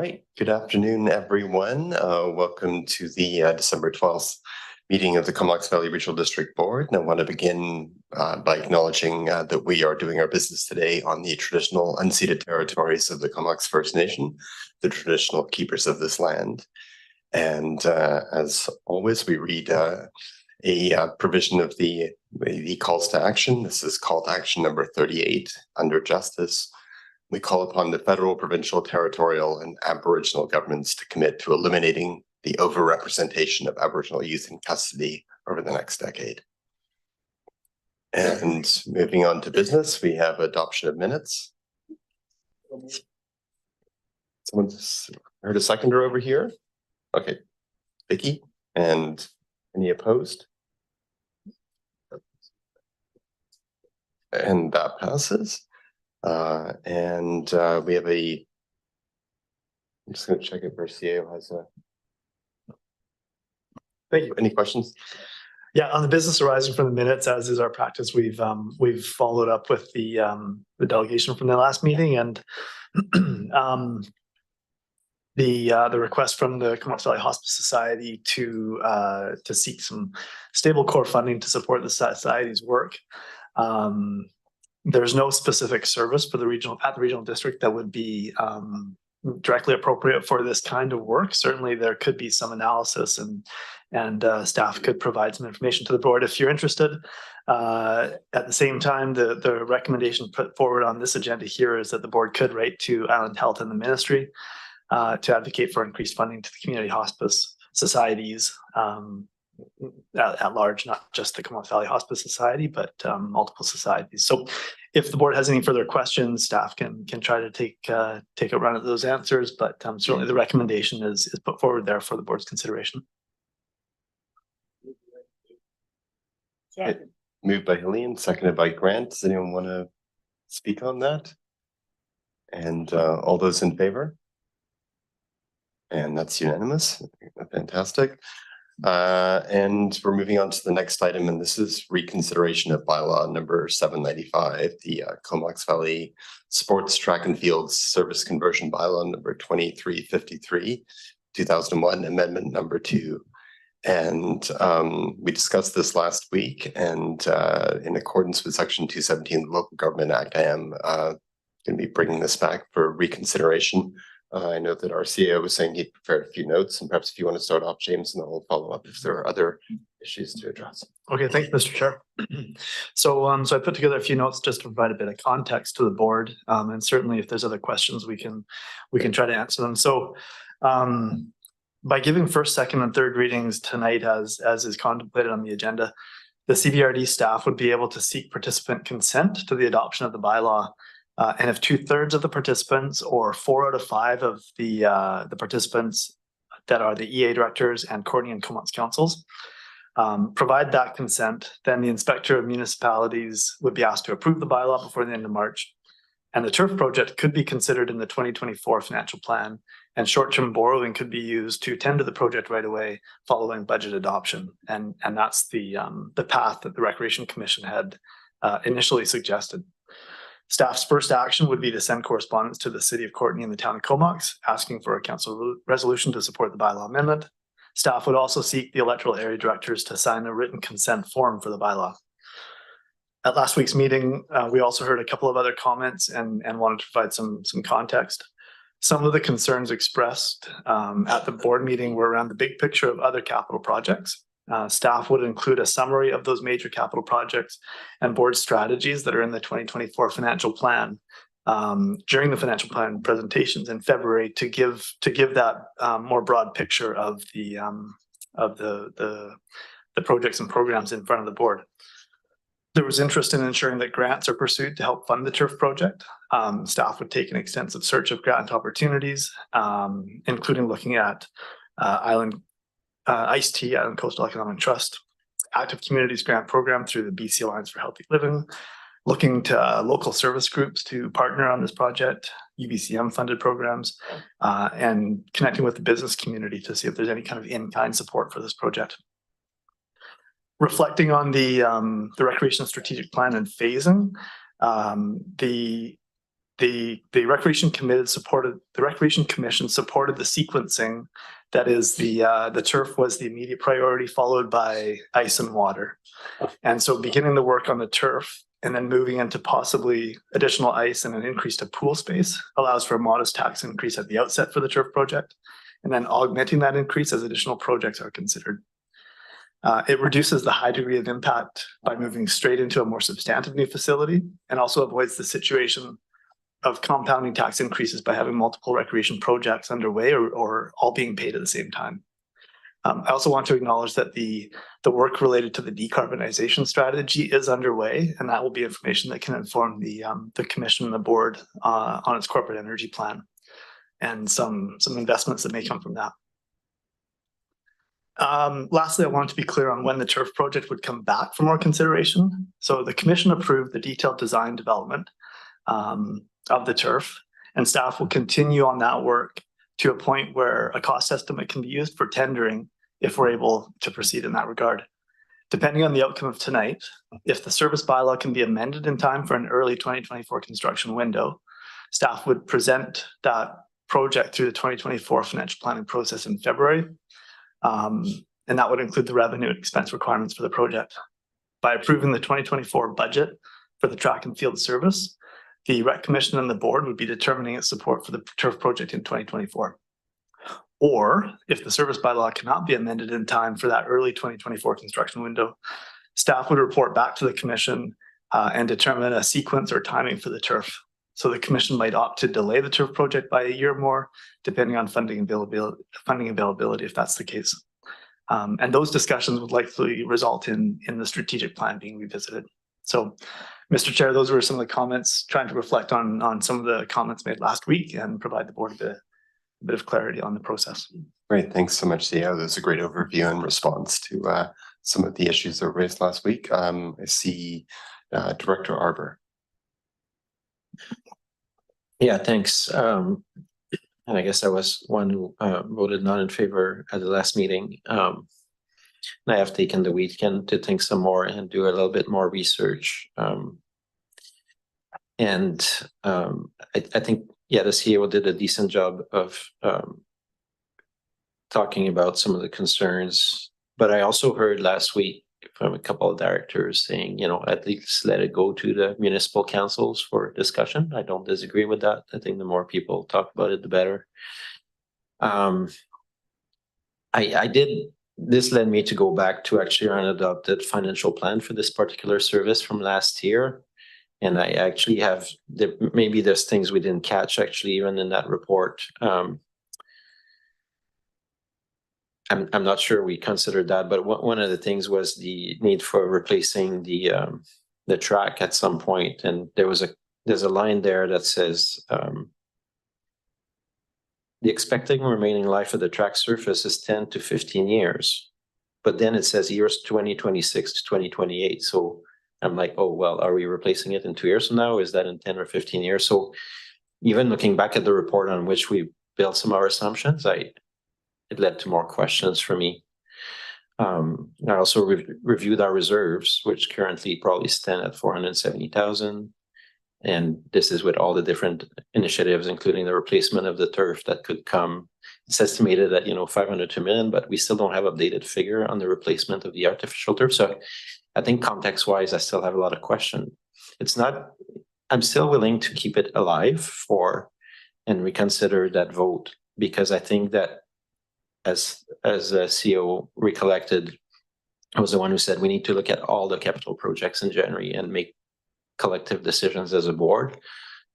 right. Good afternoon, everyone. Welcome to the December 12th meeting of the Comox Valley Regional District Board. And I want to begin by acknowledging that we are doing our business today on the traditional unceded territories of the Comox First Nation, the traditional keepers of this land. And as always, we read a provision of the calls to action. This is call to action number 38 under Justice. We call upon the federal, provincial, territorial, and Aboriginal governments to commit to eliminating the overrepresentation of Aboriginal youth in custody over the next decade. And moving on to business, we have adoption of minutes. Someone's heard a seconder over here? Okay, Vicky, and any opposed? And that passes. We have I'm just going to check if our CAO has a. Thank you. Any questions? Yeah, on the business arising from the minutes, as is our practice, we've followed up with the delegation from the last meeting and the request from the Comox Valley Hospice Society to seek some stable core funding to support the society's work. There's no specific service for the regional district that would be directly appropriate for this kind of work. Certainly, there could be some analysis, and staff could provide some information to the board if you're interested. At the same time, the recommendation put forward on this agenda here is that the board could write to Island Health and the ministry to advocate for increased funding to the community hospice societies at large, not just the Comox Valley Hospice Society, but multiple societies. So if the board has any further questions, staff can try to take a run at those answers, but certainly the recommendation is put forward there for the board's consideration. Yeah. Moved by Helene, seconded by Grant. Does anyone want to speak on that? And all those in favor? And that's unanimous. Fantastic. And we're moving on to the next item, and this is reconsideration of bylaw number 795, the Comox Valley Sports Track and Field Service Conversion Bylaw number 2353, 2001, amendment number 2. And we discussed this last week, and in accordance with section 217 of the Local Government Act, I am going to be bringing this back for reconsideration. I know that our CEO was saying he'd prepared a few notes, and perhaps if you want to start off, James, and then we'll follow up if there are other issues to address. Okay, thank you, Mr. Chair. So I put together a few notes just to provide a bit of context to the board, and certainly if there's other questions, we can try to answer them. So by giving first, second, and third readings tonight, as is contemplated on the agenda, the CVRD staff would be able to seek participant consent to the adoption of the bylaw. And if 2/3 of the participants or 4 out of 5 of the participants that are the EA directors and Courtney and Comox councils provide that consent, then the inspector of municipalities would be asked to approve the bylaw before the end of March. And the turf project could be considered in the 2024 financial plan, and short-term borrowing could be used to tend to the project right away following budget adoption. And that's the path that the Recreation Commission had initially suggested. Staff's first action would be to send correspondence to the City of Courtney and the Town of Comox, asking for a council resolution to support the bylaw amendment. Staff would also seek the electoral area directors to sign a written consent form for the bylaw. At last week's meeting, we also heard a couple of other comments and wanted to provide some context. Some of the concerns expressed at the board meeting were around the big picture of other capital projects. Staff would include a summary of those major capital projects and board strategies that are in the 2024 financial plan during the financial plan presentations in February to give that more broad picture of the projects and programs in front of the board. There was interest in ensuring that grants are pursued to help fund the turf project. Staff would take an extensive search of grant opportunities, including looking at Island Coastal Economic Trust, Active Communities Grant Program through the BC Alliance for Healthy Living, looking to local service groups to partner on this project, UBCM funded programs, and connecting with the business community to see if there's any kind of in-kind support for this project. Reflecting on the Recreation Strategic Plan and phasing, the the Recreation Commission supported the sequencing. That is, the turf was the immediate priority, followed by ice and water. And so beginning the work on the turf and then moving into possibly additional ice and an increase to pool space allows for a modest tax increase at the outset for the turf project, and then augmenting that increase as additional projects are considered. It reduces the high degree of impact by moving straight into a more substantive new facility, and also avoids the situation of compounding tax increases by having multiple recreation projects underway or all being paid at the same time. I also want to acknowledge that the work related to the decarbonization strategy is underway, and that will be information that can inform the commission and the board on its corporate energy plan and some investments that may come from that. Lastly, I wanted to be clear on when the turf project would come back for more consideration. So the commission approved the detailed design development of the turf, and staff will continue on that work to a point where a cost estimate can be used for tendering if we're able to proceed in that regard. Depending on the outcome of tonight, if the service bylaw can be amended in time for an early 2024 construction window, staff would present that project through the 2024 financial planning process in February. And that would include the revenue and expense requirements for the project. By approving the 2024 budget for the track and field service, the Rec Commission and the board would be determining its support for the turf project in 2024. Or if the service bylaw cannot be amended in time for that early 2024 construction window, staff would report back to the commission and determine a sequence or timing for the turf. So the commission might opt to delay the turf project by a year more, depending on funding availability, if that's the case. And those discussions would likely result in the strategic plan being revisited. So, Mr. Chair, those were some of the comments, trying to reflect on some of the comments made last week and provide the board a bit of clarity on the process. Great, thanks so much, CEO. That was a great overview in response to some of the issues that were raised last week. I see Director Arbour. Yeah, thanks. And I guess I was one who voted not in favor at the last meeting. And I have taken the weekend to think some more and do a little bit more research. I think, yeah, the CEO did a decent job of talking about some of the concerns. But I also heard last week from a couple of directors saying, you know, at least let it go to the municipal councils for discussion. I don't disagree with that. I think the more people talk about it, the better. This led me to go back to actually our unadopted financial plan for this particular service from last year. And I actually have, maybe there's things we didn't catch actually even in that report. I'm not sure we considered that, but one of the things was the need for replacing the track at some point. And there's a line there that says, the expected remaining life of the track surface is 10 to 15 years, but then it says years 2026 to 2028. So I'm like, oh, well, are we replacing it in 2 years from now? Is that in 10 or 15 years? So even looking back at the report on which we built some of our assumptions, it led to more questions for me. I also reviewed our reserves, which currently probably stand at 470,000. And this is with all the different initiatives, including the replacement of the turf that could come. It's estimated at, 500 to $1 million, but we still don't have updated figure on the replacement of the artificial turf. So I think context-wise, I still have a lot of questions. I'm still willing to keep it alive and reconsider that vote, because I think that as the CEO recollected, I was the one who said we need to look at all the capital projects in January and make collective decisions as a board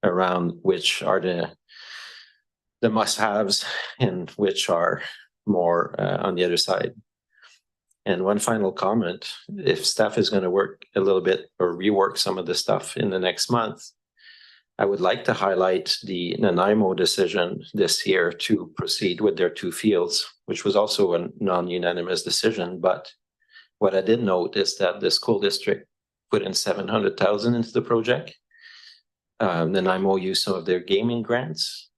around which are the must-haves and which are more on the other side. And one final comment, if staff is going to work a little bit or rework some of the stuff in the next month, I would like to highlight the Nanaimo decision this year to proceed with their 2 fields, which was also a non-unanimous decision. But what I did note is that the school district put in $700,000 into the project. Nanaimo used some of their gaming grants,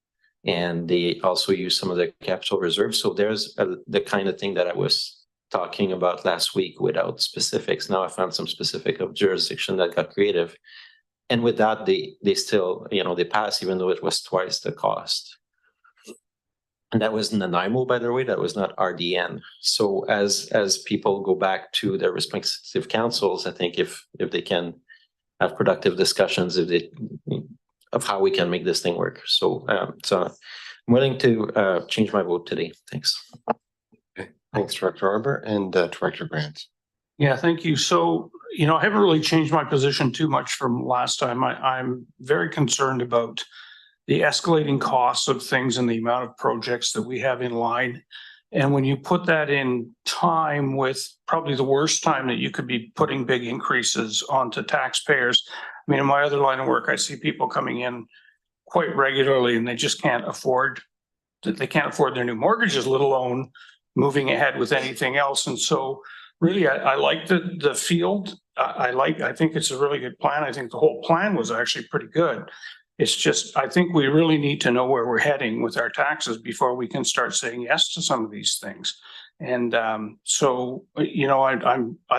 and they also used some of their capital reserves. So there's the kind of thing that I was talking about last week without specifics. Now I found some specific of jurisdiction that got creative. And with that, they still, they pass even though it was twice the cost. And that was Nanaimo, by the way, that was not RDN. So as people go back to their respective councils, I think if they can have productive discussions of how we can make this thing work. So I'm willing to change my vote today. Thanks. Okay. Thanks, Director Arbor, and Director Grant. Yeah, thank you. So, I haven't really changed my position too much from last time. I'm very concerned about the escalating costs of things and the amount of projects that we have in line. And when you put that in time with probably the worst time that you could be putting big increases onto taxpayers. I mean, in my other line of work, I see people coming in quite regularly and they just can't afford their new mortgages, let alone moving ahead with anything else. And so really, I like the field. I think it's a really good plan. I think the whole plan was actually pretty good. It's just, I think we really need to know where we're heading with our taxes before we can start saying yes to some of these things. And so, I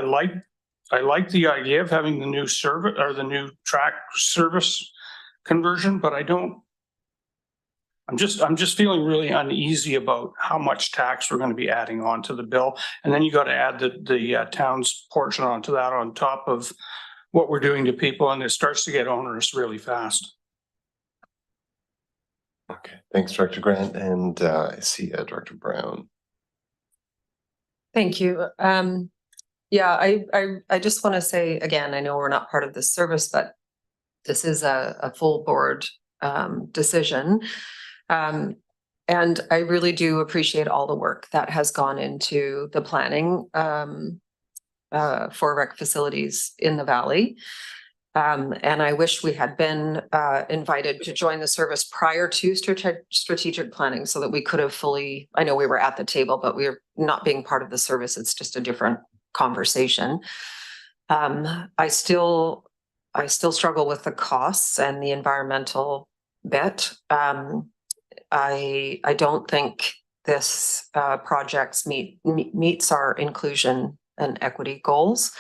like the idea of having the new service or the new track service conversion, but I'm just feeling really uneasy about how much tax we're going to be adding on to the bill. And then you got to add the town's portion onto that on top of what we're doing to people. And it starts to get onerous really fast. Okay, thanks, Director Grant, and I see Director Brown. Thank you. Yeah, I just want to say again, I know we're not part of this service, but this is a full board decision. And I really do appreciate all the work that has gone into the planning for rec facilities in the Valley. And I wish we had been invited to join the service prior to strategic planning so that we could have fully, I know we were at the table, but we're not being part of the service. It's just a different conversation. I still struggle with the costs and the environmental bit. I don't think this project meets our inclusion and equity goals.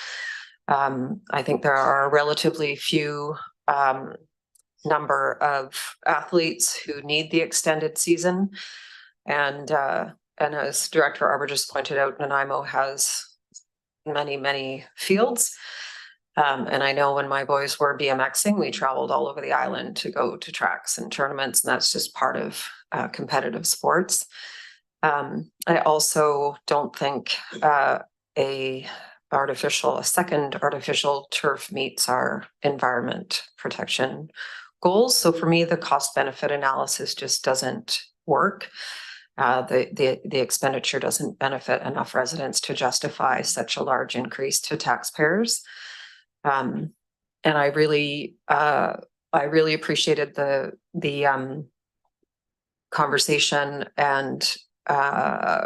I think there are a relatively few number of athletes who need the extended season. And as Director Arbor just pointed out, Nanaimo has many fields. And I know when my boys were BMXing, we traveled all over the island to go to tracks and tournaments, and that's just part of competitive sports. I also don't think a second artificial turf meets our environment protection goals. So for me, the cost benefit analysis just doesn't work. The expenditure doesn't benefit enough residents to justify such a large increase to taxpayers. And I really appreciated the conversation and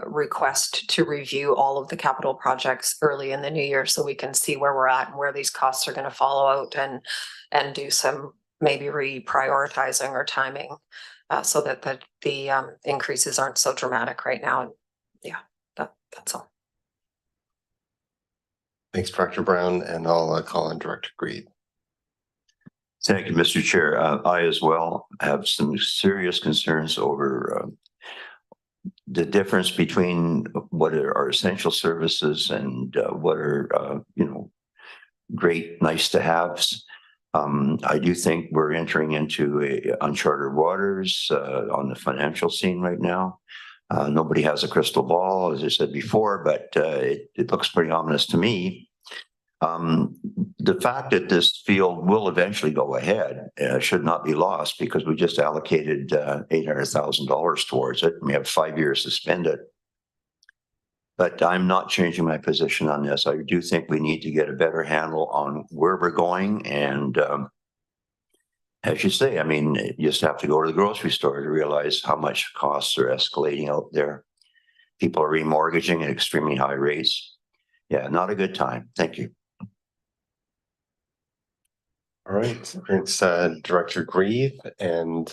request to review all of the capital projects early in the new year so we can see where we're at and where these costs are going to follow out and do some maybe reprioritizing or timing so that the increases aren't so dramatic right now. Yeah, that's all. Thanks, Director Brown, and I'll call on Director Greed. Thank you, Mr. Chair. I as well have some serious concerns over the difference between what are essential services and what are, great, nice to haves. I do think we're entering into uncharted waters on the financial scene right now. Nobody has a crystal ball, as I said before, but it looks pretty ominous to me. The fact that this field will eventually go ahead should not be lost because we just allocated $800,000 towards it. We have 5 years to spend it. But I'm not changing my position on this. I do think we need to get a better handle on where we're going. And as you say, I mean, you just have to go to the grocery store to realize how much costs are escalating out there. People are remortgaging at extremely high rates. Yeah, not a good time. Thank you. All right, thanks, Director Grieve. And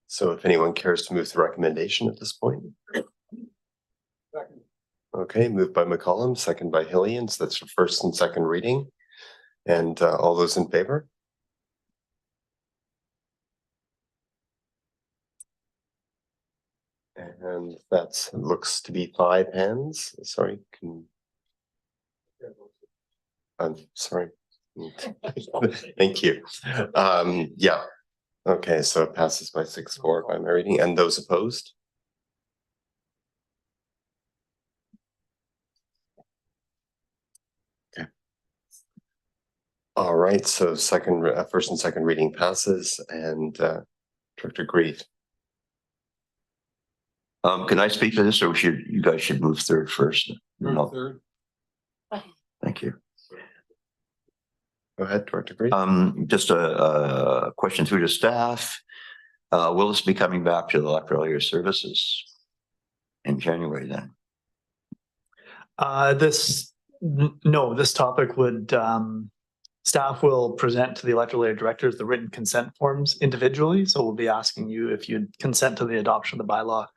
so if anyone cares to move the recommendation at this point. Okay, moved by McCollum, second by Hillian. So that's your first and second reading. And all those in favor? And that looks to be 5 hands. Sorry, I'm sorry. Thank you. Yeah. Okay, so it passes by 6-4 by my reading. And those opposed? Okay. All right, so first and second reading passes, and Director Grieve. Can I speak to this, or you guys should move third first? No. Third. Thank you. Go ahead, Director Grieve. Just a question through to staff. Will this be coming back to the electrical area services in January then? No, this topic would, staff will present to the electrical area directors the written consent forms individually. So we'll be asking you if you'd consent to the adoption of the bylaw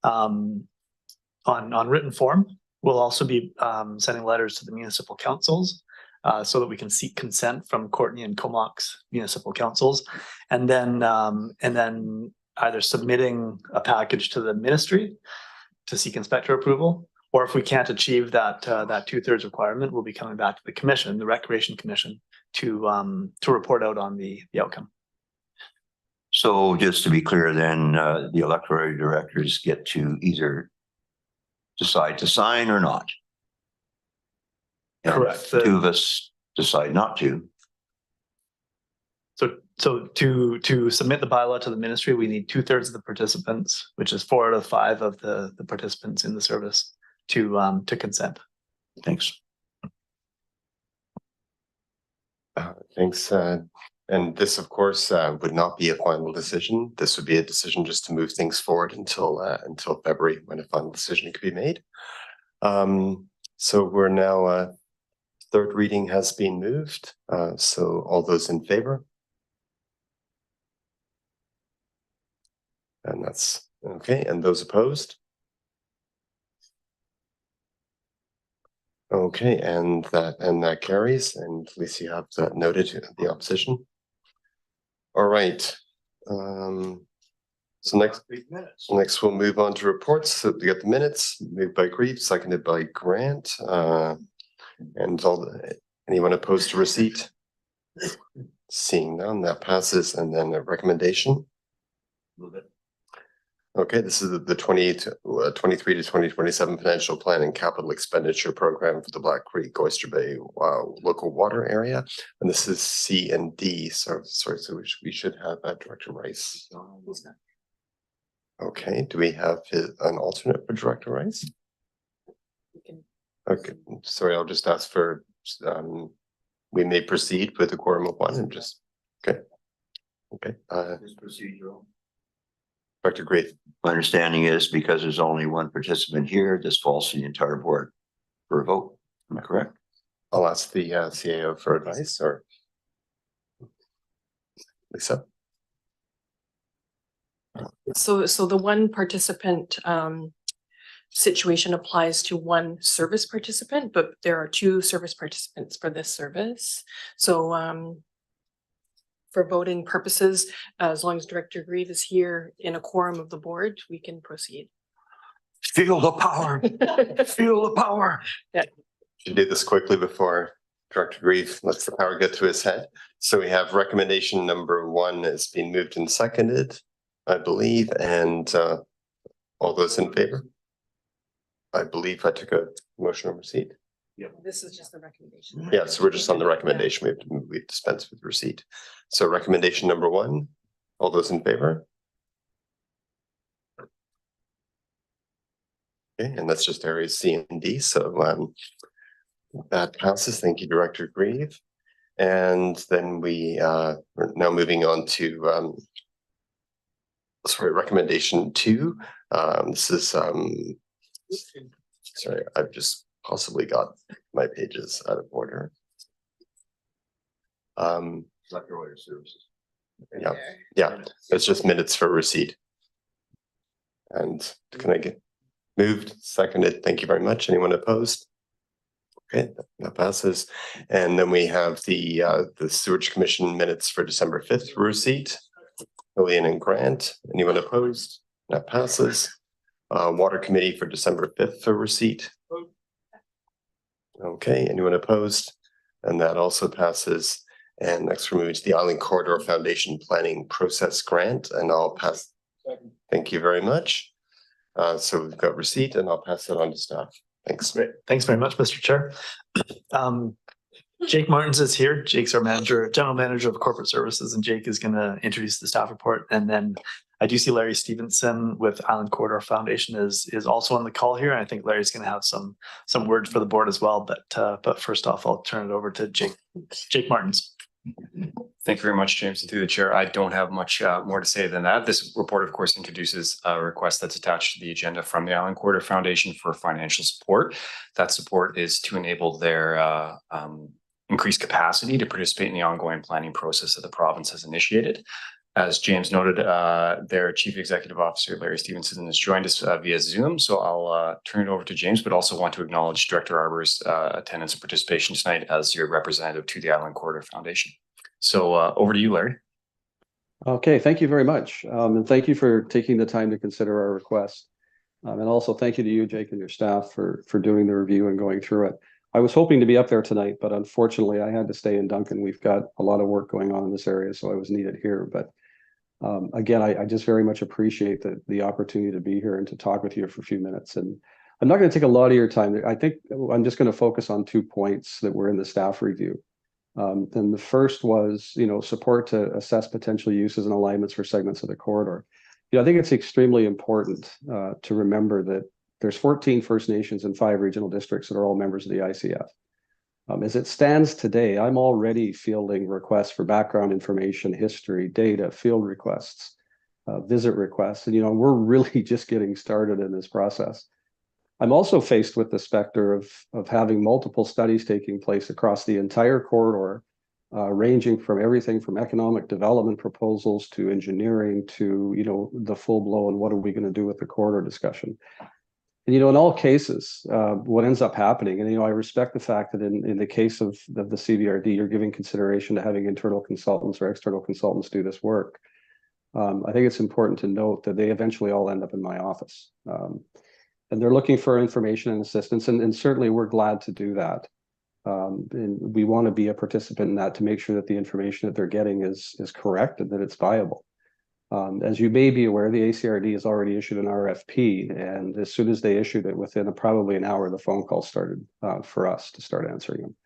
on written form. We'll also be sending letters to the municipal councils so that we can seek consent from Courtney and Comox municipal councils, and then either submitting a package to the ministry to seek inspector approval, or if we can't achieve that 2/3 requirement, we'll be coming back to the commission, the Recreation Commission, to report out on the outcome. So just to be clear, then the electrical area directors get to either decide to sign or not. And Correct. Two of us decide not to. So to submit the bylaw to the ministry, we need 2/3 of the participants, which is 4 out of 5 of the participants in the service to consent. Thanks. Thanks. And this, of course, would not be a final decision. This would be a decision just to move things forward until February, when a final decision could be made. So we're now third reading has been moved. So all those in favor? And that's okay. And those opposed? Okay, and that carries, and at least you have that noted, the opposition. All right. So next we'll move on to reports. So we got the minutes moved by Grieve, seconded by Grant. And anyone opposed to receipt? Seeing none, that passes. And then a recommendation. Okay, this is the 23 to 2027 financial plan and capital expenditure program for the Black Creek Oyster Bay local water area, and this is C and D. So we should have Director Rice. Okay, do we have an alternate for Director Rice? Okay, sorry, I'll just ask for. We may proceed with the quorum of 1 and just okay. Procedural. Director Grieve. My understanding is because there's only one participant here, this falls to the entire board for a vote. Am I correct? I'll ask the CAO for advice, or Lisa. So the one participant situation applies to one service participant, but there are 2 service participants for this service. So for voting purposes, as long as Director Grieve is here in a quorum of the board, we can proceed. Feel the power. Feel the power. Should do this quickly before Director Grieve lets the power get to his head. So we have recommendation number 1 has been moved and seconded, I believe, and all those in favor? I believe I took a motion on receipt. This is just the recommendation. Yeah, so we're just on the recommendation. We've dispensed with receipt. So recommendation number 1, all those in favor? Okay, and that's just areas C and D. So that passes. Thank you, Director Grieve. And then we're now moving on to recommendation 2. This is sorry, I've just possibly got my pages out of order. Services. Yeah, it's just minutes for receipt. And can I get moved, seconded? Thank you very much. Anyone opposed? Okay, that passes. And then we have the Sewage Commission minutes for December 5th for receipt. Lillian and Grant. Anyone opposed? That passes. Water Committee for December 5th for receipt. Okay, anyone opposed? And that also passes. And next we're moving to the Island Corridor Foundation Planning Process Grant, and I'll pass. Thank you very much. So we've got receipt, and I'll pass that on to staff. Thanks. Great. Thanks very much, Mr. Chair. Jake Martins is here. Jake's our manager, general manager of corporate services, and Jake is going to introduce the staff report. And then I do see Larry Stevenson with Island Corridor Foundation is also on the call here. And I think Larry's going to have some words for the board as well. But first off, I'll turn it over to Jake Martins. Thank you very much, James. And through the chair, I don't have much more to say than that. This report, of course, introduces a request that's attached to the agenda from the Island Corridor Foundation for financial support. That support is to enable their increased capacity to participate in the ongoing planning process that the province has initiated. As James noted, their Chief Executive Officer, Larry Stevenson, has joined us via Zoom. So I'll turn it over to James, but also want to acknowledge Director Arbor's attendance and participation tonight as your representative to the Island Corridor Foundation. So over to you, Larry. Okay, thank you very much. And thank you for taking the time to consider our request. And also thank you to you, Jake, and your staff for doing the review and going through it. I was hoping to be up there tonight, but unfortunately I had to stay in Duncan. We've got a lot of work going on in this area, so I was needed here. But again, I just very much appreciate the opportunity to be here and to talk with you for a few minutes. And I'm not going to take a lot of your time. I think I'm just going to focus on 2 points that were in the staff review. And the first was, support to assess potential uses and alignments for segments of the corridor. I think it's extremely important to remember that there's 14 First Nations and 5 regional districts that are all members of the ICF. As it stands today, I'm already fielding requests for background information, history, data, field requests, visit requests, and we're really just getting started in this process. I'm also faced with the specter of having multiple studies taking place across the entire corridor, ranging from everything from economic development proposals to engineering to the full blown what are we going to do with the corridor discussion. And in all cases, what ends up happening, and I respect the fact that in the case of the CBRD, you're giving consideration to having internal consultants or external consultants do this work. I think it's important to note that they eventually all end up in my office. And they're looking for information and assistance, and certainly we're glad to do that. And we want to be a participant in that to make sure that the information that they're getting is correct and that it's viable. As you may be aware, the ACRD has already issued an RFP, and as soon as they issued it, within probably an hour, the phone call started for us to start answering them.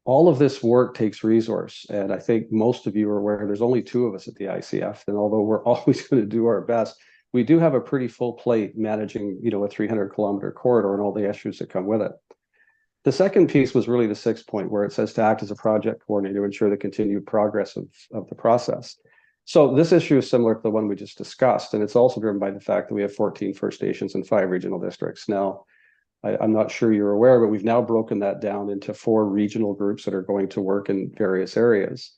All of this work takes resource, and I think most of you are aware there's only 2 of us at the ICF, and although we're always going to do our best, we do have a pretty full plate managing, a 300-kilometer corridor and all the issues that come with it. The second piece was really the 6th point, where it says to act as a project coordinator to ensure the continued progress of the process. So this issue is similar to the one we just discussed, and it's also driven by the fact that we have 14 First Nations and 5 regional districts. Now, I'm not sure you're aware, but we've now broken that down into 4 regional groups that are going to work in various areas.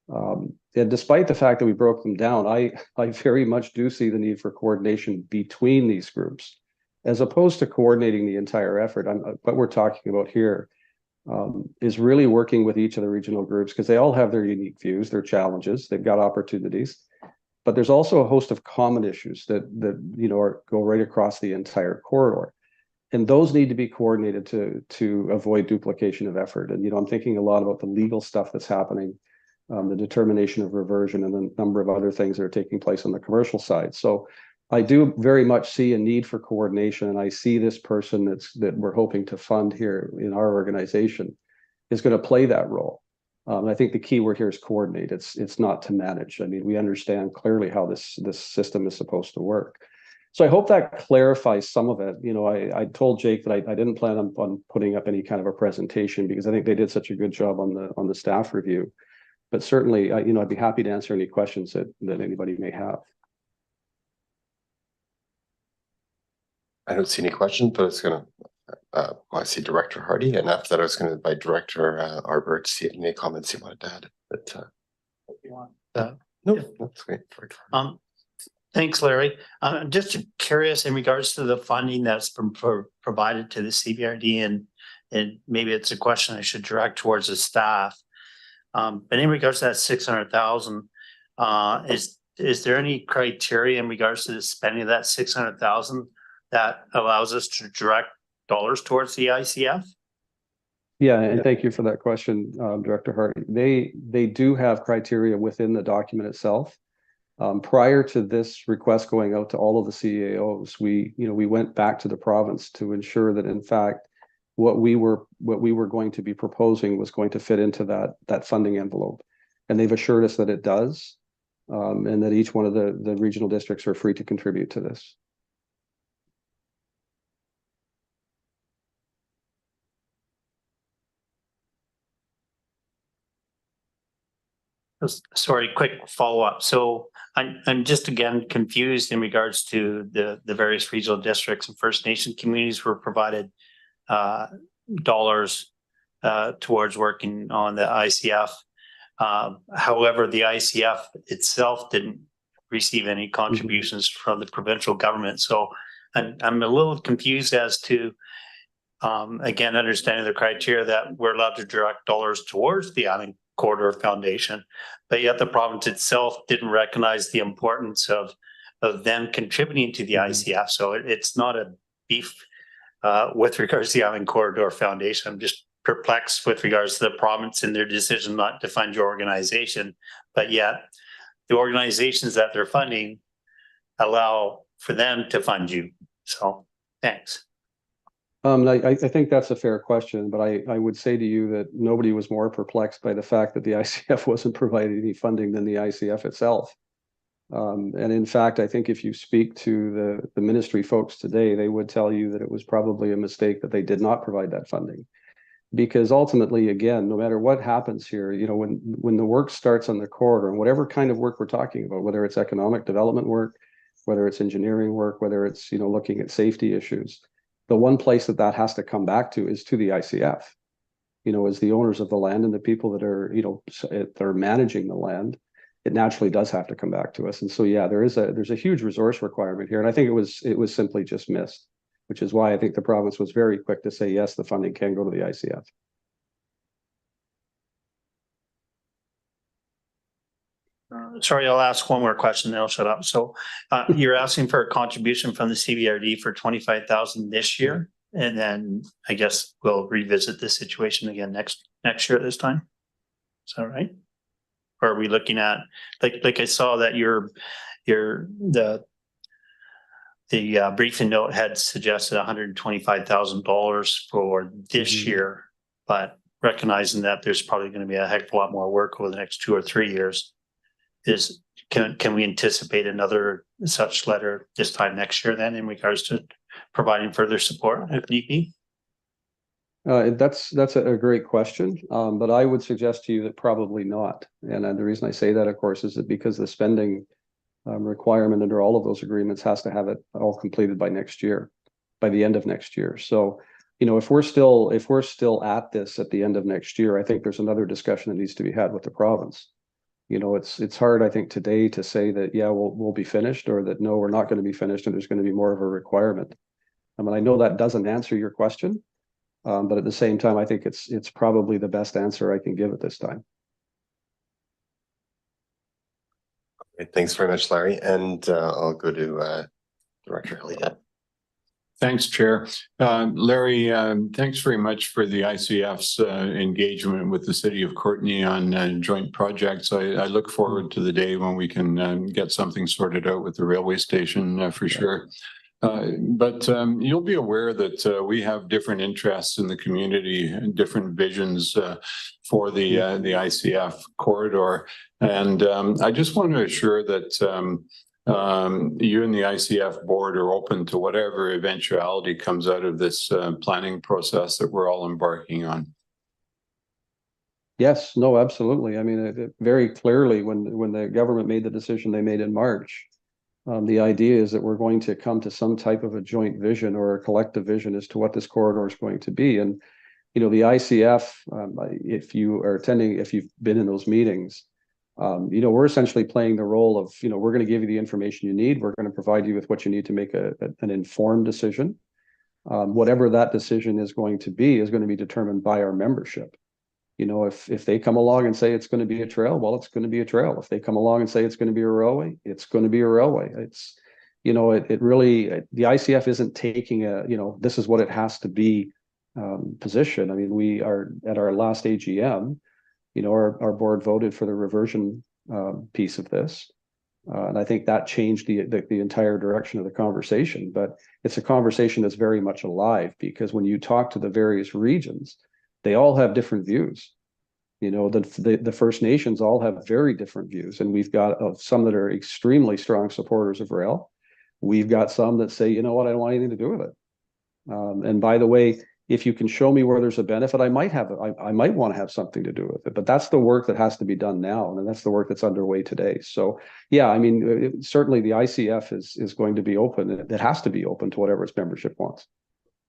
And despite the fact that we broke them down, I very much do see the need for coordination between these groups, as opposed to coordinating the entire effort. What we're talking about here is really working with each of the regional groups, because they all have their unique views, their challenges, they've got opportunities, but there's also a host of common issues that go right across the entire corridor. And those need to be coordinated to avoid duplication of effort. And I'm thinking a lot about the legal stuff that's happening, the determination of reversion, and the number of other things that are taking place on the commercial side. So I do very much see a need for coordination, and I see this person that we're hoping to fund here in our organization is going to play that role. I think the key word here is coordinate. It's not to manage. I mean, we understand clearly how this system is supposed to work. So I hope that clarifies some of it. I told Jake that I didn't plan on putting up any kind of a presentation, because I think they did such a good job on the staff review. But certainly, I'd be happy to answer any questions that anybody may have. I don't see any questions, but it's going to, I see Director Hardy, and after that, I was going to invite Director Arbor to see if any comments he wanted to add. But You want no, that's great. Thanks, Larry. I'm just curious in regards to the funding that's been provided to the CBRD, and maybe it's a question I should direct towards the staff. But in regards to that 600,000, is there any criteria in regards to the spending of that 600,000 that allows us to direct dollars towards the ICF? Yeah, and thank you for that question, Director Hart. They do have criteria within the document itself. Prior to this request going out to all of the CAOs, we went back to the province to ensure that in fact what we were going to be proposing was going to fit into that funding envelope. And they've assured us that it does, and that each one of the regional districts are free to contribute to this. Sorry, quick follow-up. So I'm just again confused in regards to the various regional districts and First Nation communities were provided dollars towards working on the ICF. However, the ICF itself didn't receive any contributions from the provincial government. So I'm a little confused as to again, understanding the criteria that we're allowed to direct dollars towards the Island Corridor Foundation, but yet the province itself didn't recognize the importance of them contributing to the ICF. So it's not a beef with regards to the Island Corridor Foundation. I'm just perplexed with regards to the province and their decision not to fund your organization, but yet the organizations that they're funding allow for them to fund you. So thanks. I think that's a fair question, but I would say to you that nobody was more perplexed by the fact that the ICF wasn't providing any funding than the ICF itself. And in fact, I think if you speak to the ministry folks today, they would tell you that it was probably a mistake that they did not provide that funding. Because ultimately, again, no matter what happens here, when the work starts on the corridor, and whatever kind of work we're talking about, whether it's economic development work, whether it's engineering work, whether it's looking at safety issues, the one place that has to come back to is to the ICF, as the owners of the land and the people that are, they're managing the land. It naturally does have to come back to us. And so, yeah, there's a huge resource requirement here. And I think it was simply just missed, which is why I think the province was very quick to say, yes, the funding can go to the ICF. Sorry, I'll ask one more question, then I'll shut up. So you're asking for a contribution from the CBRD for 25,000 this year, and then I guess we'll revisit this situation again next year at this time. Is that right? Or are we looking at like I saw that the briefing note had suggested $125,000 for this year, but recognizing that there's probably going to be a heck of a lot more work over the next 2 or 3 years. Can we anticipate another such letter this time next year then in regards to providing further support if need be? That's a great question, but I would suggest to you that probably not. And the reason I say that, of course, is that because the spending requirement under all of those agreements has to have it all completed by next year, by the end of next year. So, if we're still at this at the end of next year, I think there's another discussion that needs to be had with the province. It's hard, I think, today to say that, yeah, we'll be finished, or that, no, we're not going to be finished and there's going to be more of a requirement. I mean, I know that doesn't answer your question, but at the same time, I think it's probably the best answer I can give at this time. Okay, thanks very much, Larry. And I'll go to Director Elliott. Thanks, Chair. Larry, thanks very much for the ICF's engagement with the City of Courtenay on joint projects. I look forward to the day when we can get something sorted out with the railway station for sure. But you'll be aware that we have different interests in the community and different visions for the ICF corridor. And I just want to assure that you and the ICF board are open to whatever eventuality comes out of this planning process that we're all embarking on. Yes, no, absolutely. I mean, very clearly, when the government made the decision they made in March, the idea is that we're going to come to some type of a joint vision or a collective vision as to what this corridor is going to be. And, the ICF, if you've been in those meetings, we're essentially playing the role of, we're going to give you the information you need. We're going to provide you with what you need to make an informed decision. Whatever that decision is going to be determined by our membership. If they come along and say it's going to be a trail, well, it's going to be a trail. If they come along and say it's going to be a railway, it's going to be a railway. It's, you know, it really, the ICF isn't taking this is what it has to be position. I mean, we are at our last AGM, you know, our board voted for the reversion piece of this. And I think that changed the entire direction of the conversation. But it's a conversation that's very much alive, because when you talk to the various regions, they all have different views. You know, the First Nations all have very different views, and we've got some that are extremely strong supporters of rail. We've got some that say, you know what, I don't want anything to do with it. And by the way, if you can show me where there's a benefit, I might want to have something to do with it. But that's the work that has to be done now, and that's the work that's underway today. So yeah, I mean, certainly the ICF is going to be open. It has to be open to whatever its membership wants.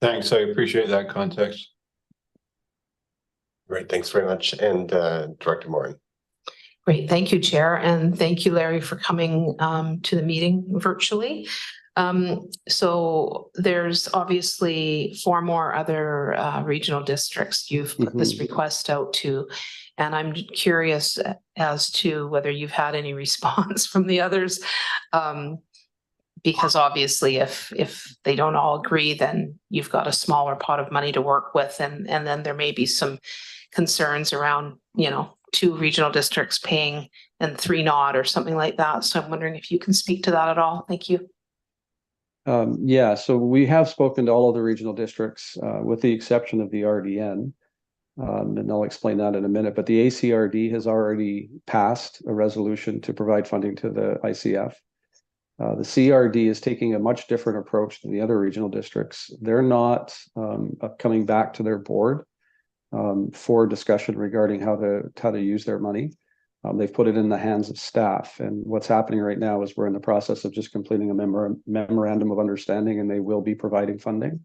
Thanks. I appreciate that context. Great, thanks very much. And Director Morin. Great, thank you, Chair, and thank you, Larry, for coming to the meeting virtually. So there's obviously 4 more other regional districts you've put this request out to, and I'm curious as to whether you've had any response from the others. Because obviously if they don't all agree, then you've got a smaller pot of money to work with, and then there may be some concerns around, you know, 2 regional districts paying and 3 not, or something like that. So I'm wondering if you can speak to that at all. Thank you. Yeah, so we have spoken to all of the regional districts, with the exception of the RDN. And I'll explain that in a minute, but the ACRD has already passed a resolution to provide funding to the ICF. The CRD is taking a much different approach than the other regional districts. They're not coming back to their board for discussion regarding how to use their money. They've put it in the hands of staff, and what's happening right now is we're in the process of just completing a memorandum of understanding, and they will be providing funding.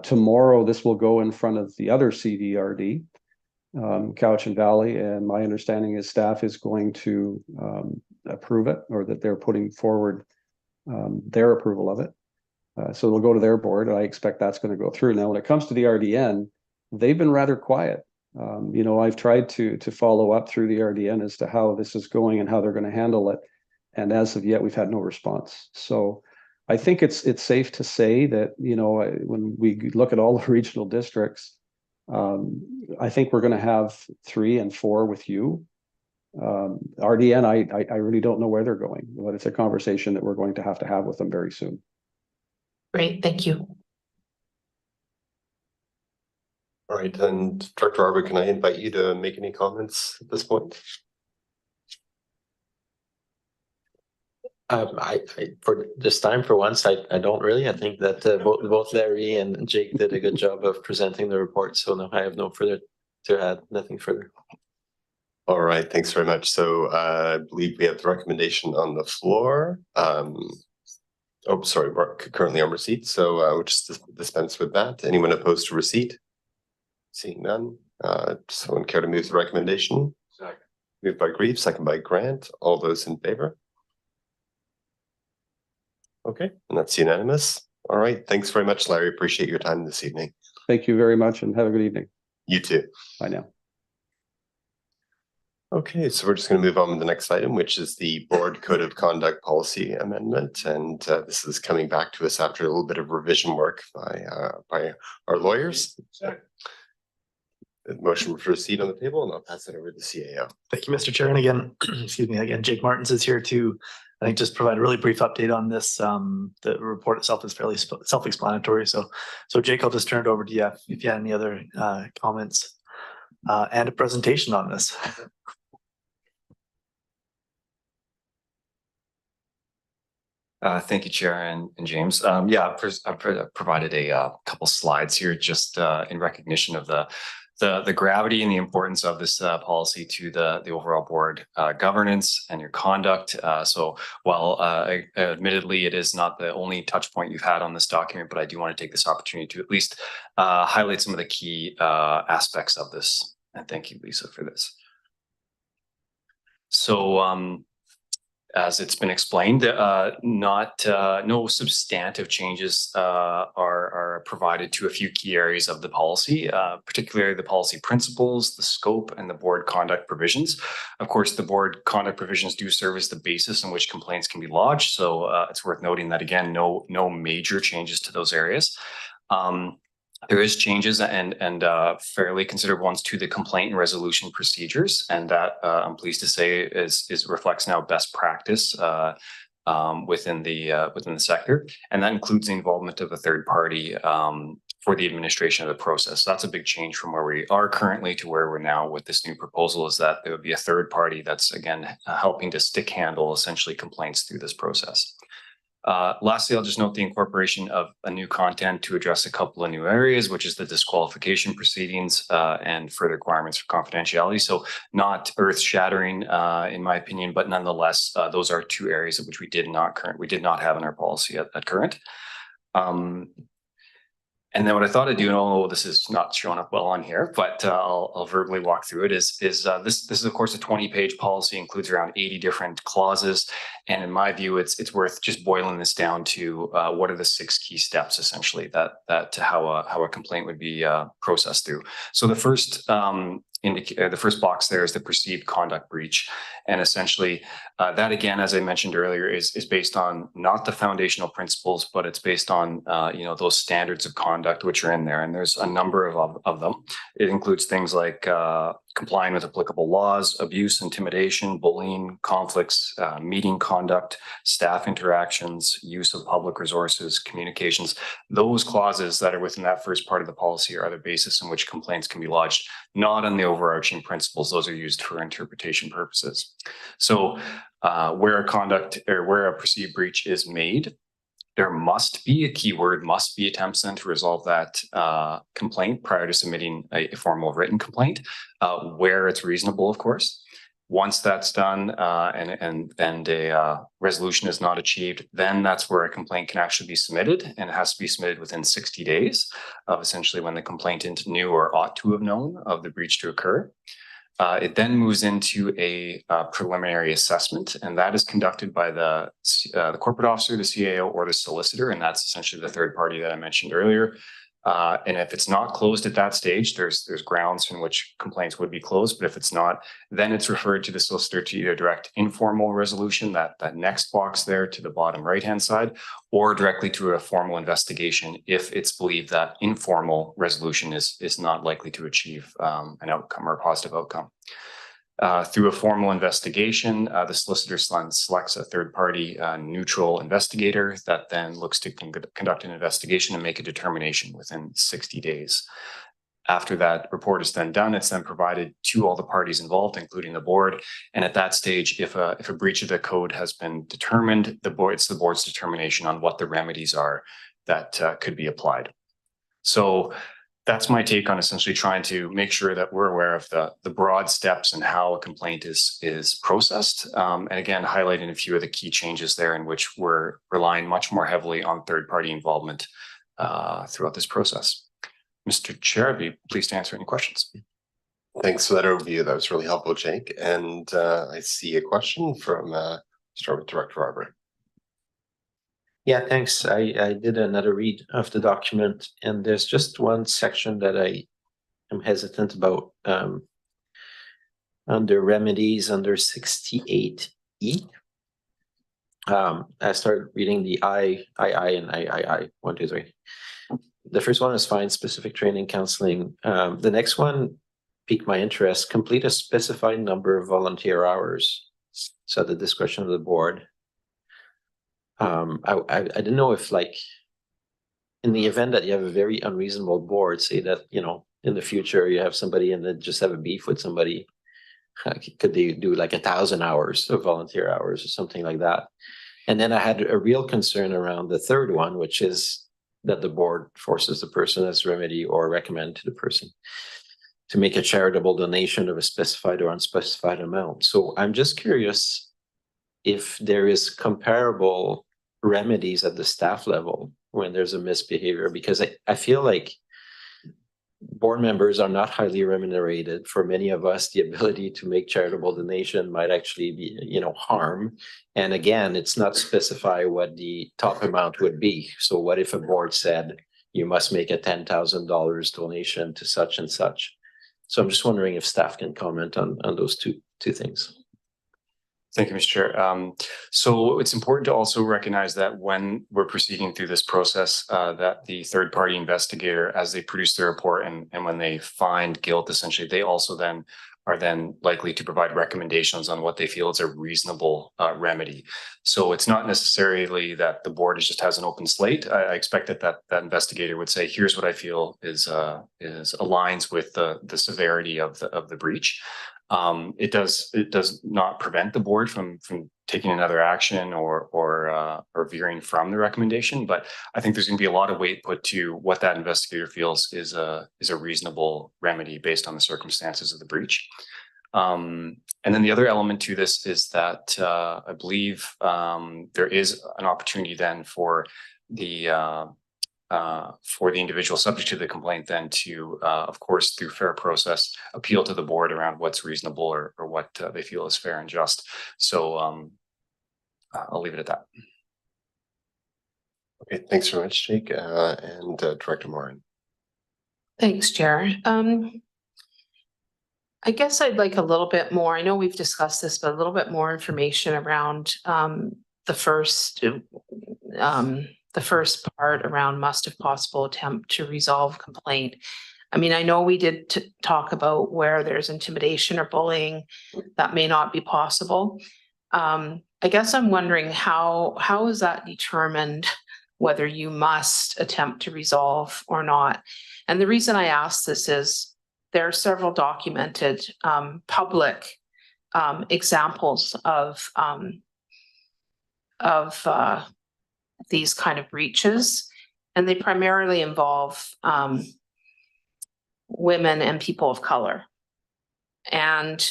Tomorrow, this will go in front of the other CDRD, Cowichan Valley, and my understanding is staff is going to approve it, or that they're putting forward their approval of it. So it'll go to their board, and I expect that's going to go through. Now, when it comes to the RDN, they've been rather quiet. You know, I've tried to follow up through the RDN as to how this is going and how they're going to handle it, and as of yet, we've had no response. So I think it's safe to say that, you know, when we look at all the regional districts, I think we're going to have 3 and 4 with you. RDN, I really don't know where they're going, but it's a conversation that we're going to have with them very soon. Great, thank you. All right, and Director Arbour, can I invite you to make any comments at this point? I for this time, for once, I don't really. I think that both Larry and Jake did a good job of presenting the report. So no, I have no further to add. Nothing further. All right, thanks very much. So I believe we have the recommendation on the floor. Oh, sorry, we're currently on receipt, so we'll just dispense with that. Anyone opposed to receipt? Seeing none. Someone care to move the recommendation? Second. Moved by Grieve, second by Grant. All those in favor? Okay, and that's unanimous. All right, thanks very much, Larry. Appreciate your time this evening. Thank you very much, and have a good evening. You too. Bye now. Okay, so we're just going to move on to the next item, which is the Board Code of Conduct Policy Amendment. And this is coming back to us after a little bit of revision work by our lawyers. The motion for receipt on the table, and I'll pass it over to the CAO. Thank you, Mr. Chair. And again, excuse me, again, Jake Martins is here to, I think, just provide a really brief update on this. The report itself is fairly self-explanatory. So Jake, I'll just turn it over to you if you had any other comments and a presentation on this. Thank you, Chair and James. Yeah, I've provided a couple slides here just in recognition of the gravity and the importance of this policy to the overall board governance and your conduct. So while admittedly it is not the only touch point you've had on this document, but I do want to take this opportunity to at least highlight some of the key aspects of this. And thank you, Lisa, for this. So as it's been explained, no substantive changes are provided to a few key areas of the policy, particularly the policy principles, the scope, and the board conduct provisions. Of course, the board conduct provisions do serve as the basis on which complaints can be lodged. So it's worth noting that, again, no major changes to those areas. There is changes and fairly considerable ones to the complaint and resolution procedures, and that I'm pleased to say is reflects now best practice within the sector, and that includes the involvement of a third party for the administration of the process. So that's a big change from where we are currently to where we're now with this new proposal, is that there would be a third party that's, again, helping to stick handle essentially complaints through this process. Lastly, I'll just note the incorporation of a new content to address a couple of new areas, which is the disqualification proceedings and further requirements for confidentiality. So not earth-shattering, in my opinion, but nonetheless, those are two areas of which we did not have in our policy at current. And then what I thought I'd do, and although this is not showing up well on here, but I'll verbally walk through it, is this is of course a 20-page policy, includes around 80 different clauses. And in my view, it's worth just boiling this down to what are the 6 key steps essentially that how a complaint would be processed through. So the first the first box there is the perceived conduct breach. And essentially that, again, as I mentioned earlier, is based on not the foundational principles, but it's based on, those standards of conduct which are in there. And there's a number of them. It includes things like complying with applicable laws, abuse, intimidation, bullying, conflicts, meeting conduct, staff interactions, use of public resources, communications. Those clauses that are within that first part of the policy are the basis in which complaints can be lodged, not on the overarching principles. Those are used for interpretation purposes. So where a perceived breach is made, there must be a keyword, must be attempts then to resolve that complaint prior to submitting a formal written complaint, where it's reasonable, of course. Once that's done and a resolution is not achieved, then that's where a complaint can actually be submitted, and it has to be submitted within 60 days of essentially when the complainant knew or ought to have known of the breach to occur. It then moves into a preliminary assessment, and that is conducted by the corporate officer, the CAO, or the solicitor, and that's essentially the third party that I mentioned earlier. And if it's not closed at that stage, there's grounds in which complaints would be closed. But if it's not, then it's referred to the solicitor to either direct informal resolution, that next box there to the bottom right-hand side, or directly to a formal investigation if it's believed that informal resolution is not likely to achieve an outcome or a positive outcome. Through a formal investigation, the solicitor selects a third-party neutral investigator that then looks to conduct an investigation and make a determination within 60 days. After that report is then done, it's then provided to all the parties involved, including the board. And at that stage, if a breach of the code has been determined, it's the board's determination on what the remedies are that could be applied. So that's my take on essentially trying to make sure that we're aware of the broad steps and how a complaint is processed. And again, highlighting a few of the key changes there in which we're relying much more heavily on third-party involvement throughout this process. Mr. Chair, I'd be pleased to answer any questions. Thanks for that overview. That was really helpful, Jake. And I see a question from start with Director Arbor. Yeah, thanks. I did another read of the document, and there's just one section that I am hesitant about under remedies under 68E. I started reading the I, and I, 1, 2, 3. The first one is fine, specific training, counseling. The next one piqued my interest, complete a specified number of volunteer hours. So at the discretion of the board. I didn't know if, like, in the event that you have a very unreasonable board, say that, in the future you have somebody and then just have a beef with somebody, could they do like 1,000 hours of volunteer hours or something like that? And then I had a real concern around the third one, which is that the board forces the person as remedy or recommend to the person to make a charitable donation of a specified or unspecified amount. So I'm just curious if there is comparable remedies at the staff level when there's a misbehavior, because I feel like board members are not highly remunerated. For many of us, the ability to make charitable donation might actually be, harm. And again, it's not specify what the top amount would be. So what if a board said, you must make a $10,000 donation to such and such? So I'm just wondering if staff can comment on those two things. Thank you, Mr. Chair. So it's important to also recognize that when we're proceeding through this process, that the third-party investigator, as they produce their report and when they find guilt, essentially, they also then are likely to provide recommendations on what they feel is a reasonable remedy. So it's not necessarily that the board just has an open slate. I expect that investigator would say, here's what I feel is aligns with the severity of the breach. It does not prevent the board from taking another action or veering from the recommendation, but I think there's going to be a lot of weight put to what that investigator feels is a reasonable remedy based on the circumstances of the breach. And then the other element to this is that I believe there is an opportunity then for the individual subject to the complaint then to, of course, through fair process, appeal to the board around what's reasonable or what they feel is fair and just. So I'll leave it at that. Okay, thanks very much, Jake, and Director Morin. Thanks, Chair. I guess I'd like a little bit more. I know we've discussed this, but a little bit more information around the first part around must, if possible, attempt to resolve complaint. I mean, I know we did talk about where there's intimidation or bullying that may not be possible. I guess I'm wondering how is that determined whether you must attempt to resolve or not? And the reason I ask this is there are several documented public examples of these kind of breaches, and they primarily involve women and people of color. And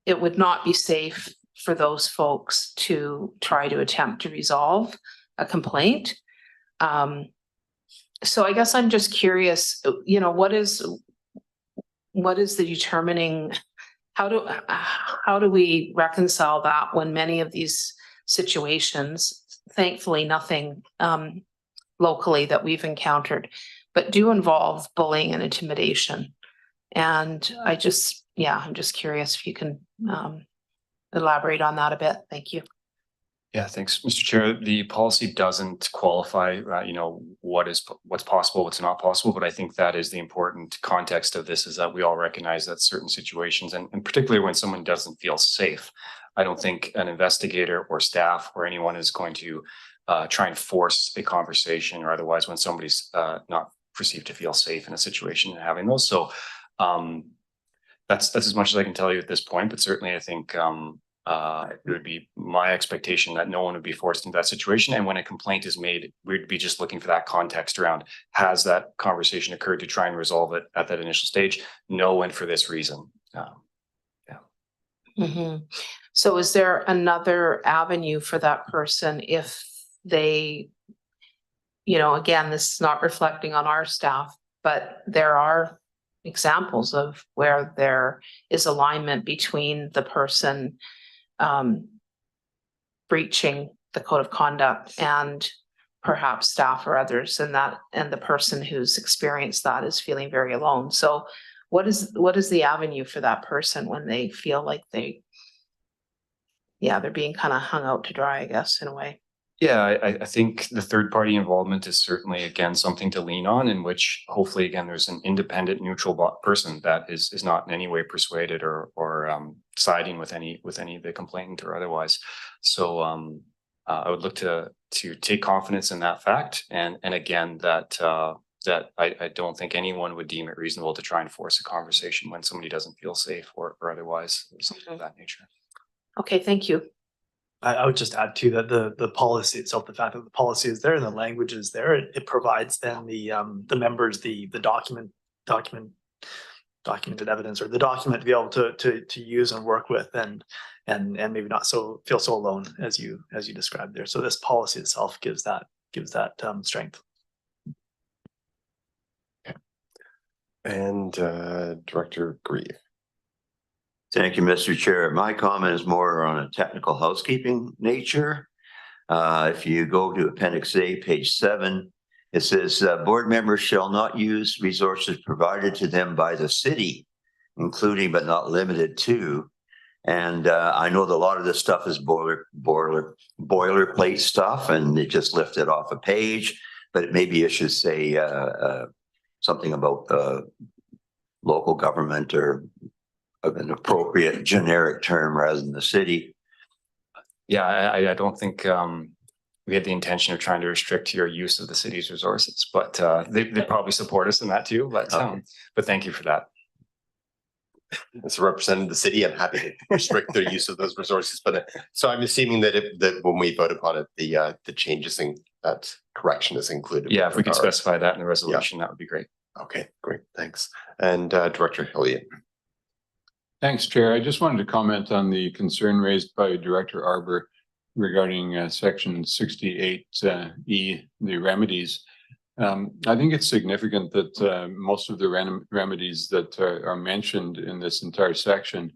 it would not be safe for those folks to try to attempt to resolve a complaint. So I guess I'm just curious, what is the determining, how do we reconcile that when many of these situations, thankfully nothing locally that we've encountered, but do involve bullying and intimidation? And I'm just curious if you can elaborate on that a bit. Thank you. Yeah, thanks, Mr. Chair. The policy doesn't qualify, what's possible, what's not possible, but I think that is the important context of this, is that we all recognize that certain situations, and particularly when someone doesn't feel safe, I don't think an investigator or staff or anyone is going to try and force a conversation or otherwise when somebody's not perceived to feel safe in a situation and having those. So that's as much as I can tell you at this point, but certainly I think it would be my expectation that no one would be forced into that situation. And when a complaint is made, we'd be just looking for that context around, has that conversation occurred to try and resolve it at that initial stage? No, and for this reason. Mm-hmm. So is there another avenue for that person if they, again, this is not reflecting on our staff, but there are examples of where there is alignment between the person breaching the code of conduct and perhaps staff or others, and the person who's experienced that is feeling very alone. So what is the avenue for that person when they feel like they're being kind of hung out to dry, I guess, in a way? Yeah, I think the third party involvement is certainly, again, something to lean on, in which hopefully, again, there's an independent, neutral person that is not in any way persuaded or siding with any of the complainant or otherwise. So I would look to take confidence in that fact, and again, that I don't think anyone would deem it reasonable to try and force a conversation when somebody doesn't feel safe or otherwise, something of that nature. Okay, thank you. I would just add to that the policy itself, the fact that the policy is there and the language is there, it provides then the members the documented evidence or the document to be able to use and work with and maybe not feel so alone as you described there. So this policy itself gives that strength. And Director Grieve. Thank you, Mr. Chair. My comment is more on a technical housekeeping nature. If you go to Appendix A, page 7, it says board members shall not use resources provided to them by the city, including but not limited to. And I know that a lot of this stuff is boilerplate stuff, and it just lifted off a page. But maybe it should say something about local government or of an appropriate generic term rather than the city. Yeah, I don't think we had the intention of trying to restrict your use of the city's resources, but they probably support us in that too. But thank you for that. As a representative of the city, I'm happy to restrict their use of those resources. But so I'm assuming that that when we vote upon it, the changes in that correction is included. Yeah, if we could specify that in the resolution, that would be great. Okay, great, thanks. And Director Hilliard. Thanks, Chair. I just wanted to comment on the concern raised by Director Arbor regarding Section 68E, the remedies. I think it's significant that most of the remedies that are mentioned in this entire section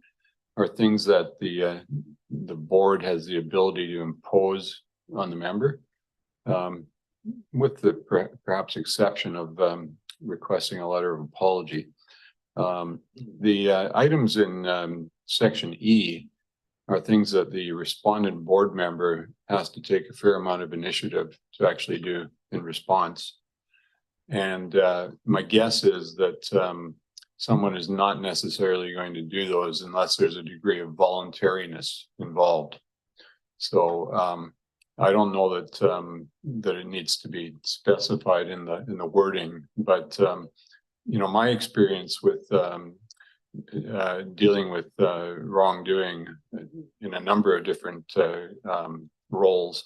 are things that the board has the ability to impose on the member, with the perhaps exception of requesting a letter of apology. The items in Section E are things that the respondent board member has to take a fair amount of initiative to actually do in response. And my guess is that someone is not necessarily going to do those unless there's a degree of voluntariness involved. So I don't know that that it needs to be specified in the wording, but you know, my experience with dealing with wrongdoing in a number of different roles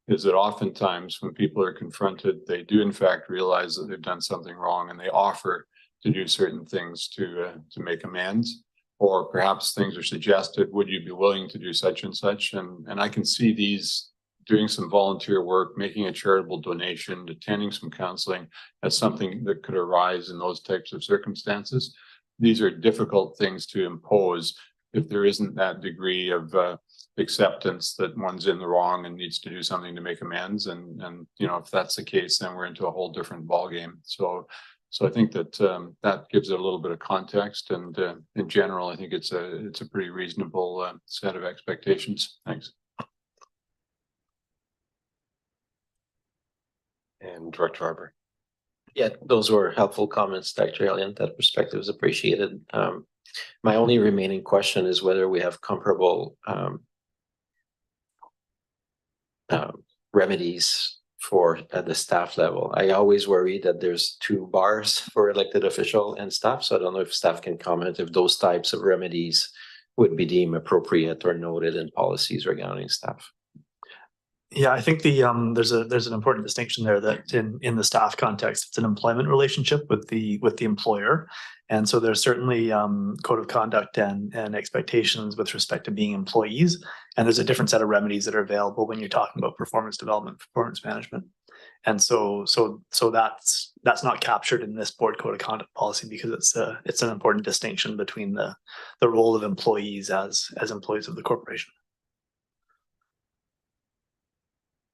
is that oftentimes when people are confronted, they do in fact realize that they've done something wrong, and they offer to do certain things to make amends, or perhaps things are suggested, would you be willing to do such and such? And I can see these doing some volunteer work, making a charitable donation, attending some counseling as something that could arise in those types of circumstances. These are difficult things to impose if there isn't that degree of acceptance that one's in the wrong and needs to do something to make amends. And you know, if that's the case, then we're into a whole different ballgame. So I think that that gives it a little bit of context. And in general, I think it's a pretty reasonable set of expectations. Thanks. And Director Arbor. Yeah, those were helpful comments, Dr. Elliott. That perspective is appreciated. My only remaining question is whether we have comparable remedies for at the staff level. I always worry that there's 2 bars for elected official and staff. So I don't know if staff can comment if those types of remedies would be deemed appropriate or noted in policies regarding staff. Yeah, I think the there's an important distinction there that in the staff context, it's an employment relationship with the employer. And so there's certainly code of conduct and expectations with respect to being employees. And there's a different set of remedies that are available when you're talking about performance development, performance management. And so that's not captured in this board code of conduct policy, because it's an important distinction between the role of employees as employees of the corporation.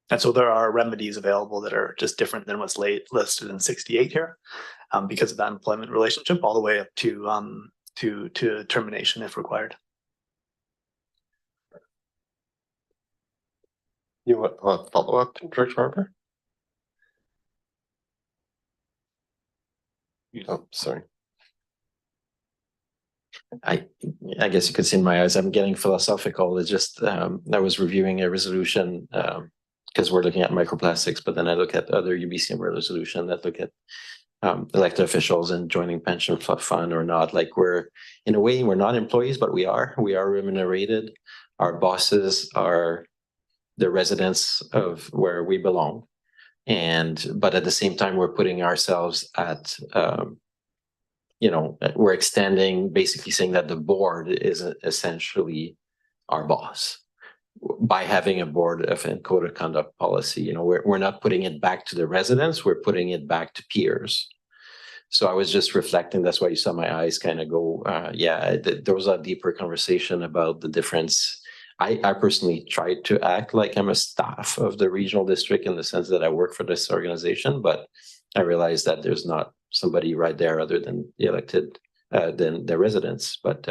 And so there are remedies available that are just different than what's listed in 68 here, because of that employment relationship, all the way up to termination if required. You want a follow up, Director Arbor? Oh, sorry. I guess you could see in my eyes, I'm getting philosophical. It's just I was reviewing a resolution because we're looking at microplastics, but then I look at other UBCM resolution that look at elected officials and joining pension fund or not. Like we're, in a way, we're not employees, but we are remunerated. Our bosses are the residents of where we belong. But at the same time, we're putting ourselves at, you know, we're extending, basically saying that the board is essentially our boss by having a board and code of conduct policy. You know, we're not putting it back to the residents, we're putting it back to peers. So I was just reflecting, that's why you saw my eyes kind of go, there was a deeper conversation about the difference. I personally tried to act like I'm a staff of the regional district in the sense that I work for this organization, but I realized that there's not somebody right there other than the elected, than the residents. But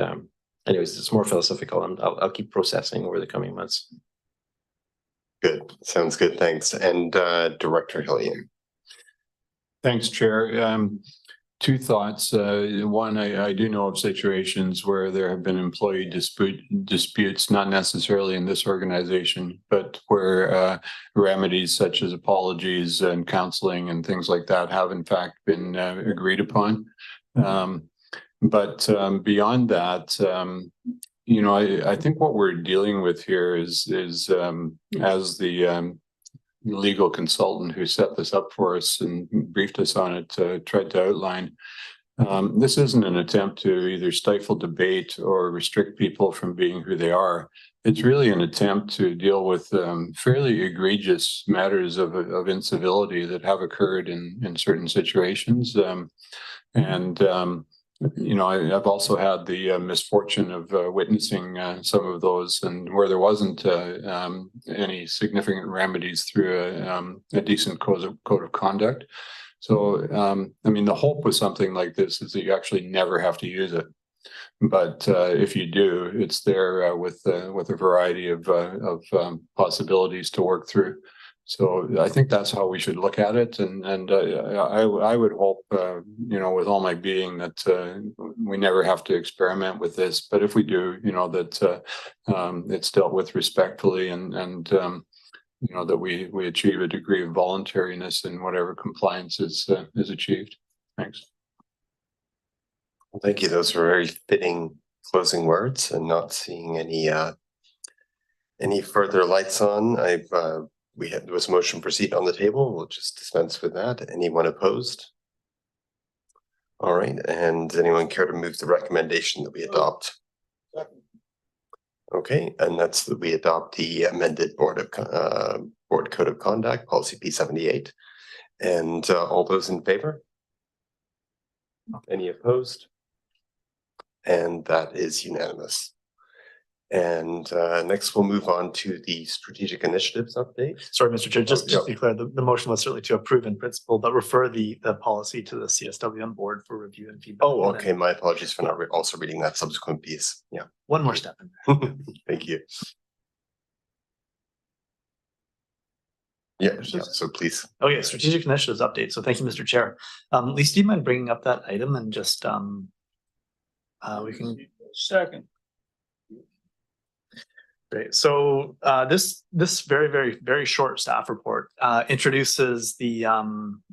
anyways, it's more philosophical, and I'll keep processing over the coming months. Good. Sounds good. Thanks. And Director Hillian. Thanks, Chair. Two thoughts. One, I do know of situations where there have been employee disputes, not necessarily in this organization, but where remedies such as apologies and counseling and things like that have in fact been agreed upon. But beyond that, I think what we're dealing with here is as the legal consultant who set this up for us and briefed us on it tried to outline. This isn't an attempt to either stifle debate or restrict people from being who they are. It's really an attempt to deal with fairly egregious matters of incivility that have occurred in certain situations. I've also had the misfortune of witnessing some of those, and where there wasn't any significant remedies through a decent code of conduct. So, the hope with something like this is that you actually never have to use it. But if you do, it's there with a variety of possibilities to work through. So I think that's how we should look at it, and I would hope, with all my being, that we never have to experiment with this. But if we do, that it's dealt with respectfully, and that we achieve a degree of voluntariness in whatever compliance is achieved. Thanks. Well, thank you. Those were very fitting closing words, and not seeing any further lights on. There was a motion proceed on the table. We'll just dispense with that. Anyone opposed? All right. And anyone care to move the recommendation that we adopt? Okay. And that's that we adopt the amended Board Code of Conduct, policy P78. And all those in favor? Any opposed? And that is unanimous. And next we'll move on to the strategic initiatives update. Sorry, Mr. Chair, just to be clear, the motion was certainly to approve in principle, but refer the policy to the CSWM board for review and feedback. Oh, okay. My apologies for not also reading that subsequent piece. Yeah. One more step in there. Thank you. Yeah, so please. Okay, strategic initiatives update. So thank you, Mr. Chair. Lisa, do you mind bringing up that item and just we can Second. Great. So this very, very, very short staff report introduces the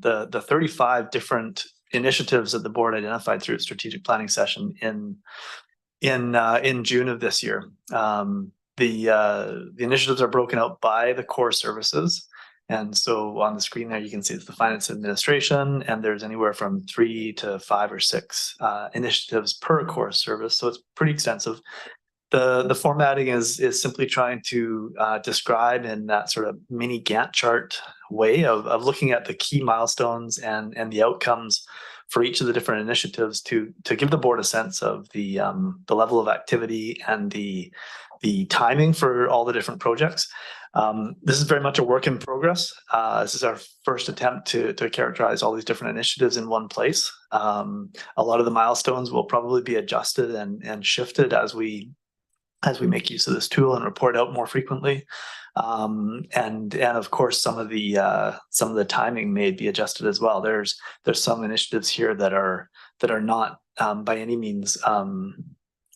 35 different initiatives that the board identified through its strategic planning session in June of this year. The initiatives are broken out by the core services. And so on the screen there, you can see it's the finance administration, and there's anywhere from 3 to 5 or 6 initiatives per core service. So it's pretty extensive. The formatting is simply trying to describe in that sort of mini Gantt chart way of looking at the key milestones and the outcomes for each of the different initiatives to give the board a sense of the level of activity and the timing for all the different projects. This is very much a work in progress. This is our first attempt to characterize all these different initiatives in one place. A lot of the milestones will probably be adjusted and shifted as we make use of this tool and report out more frequently. And of course, some of the timing may be adjusted as well. There's some initiatives here that are not by any means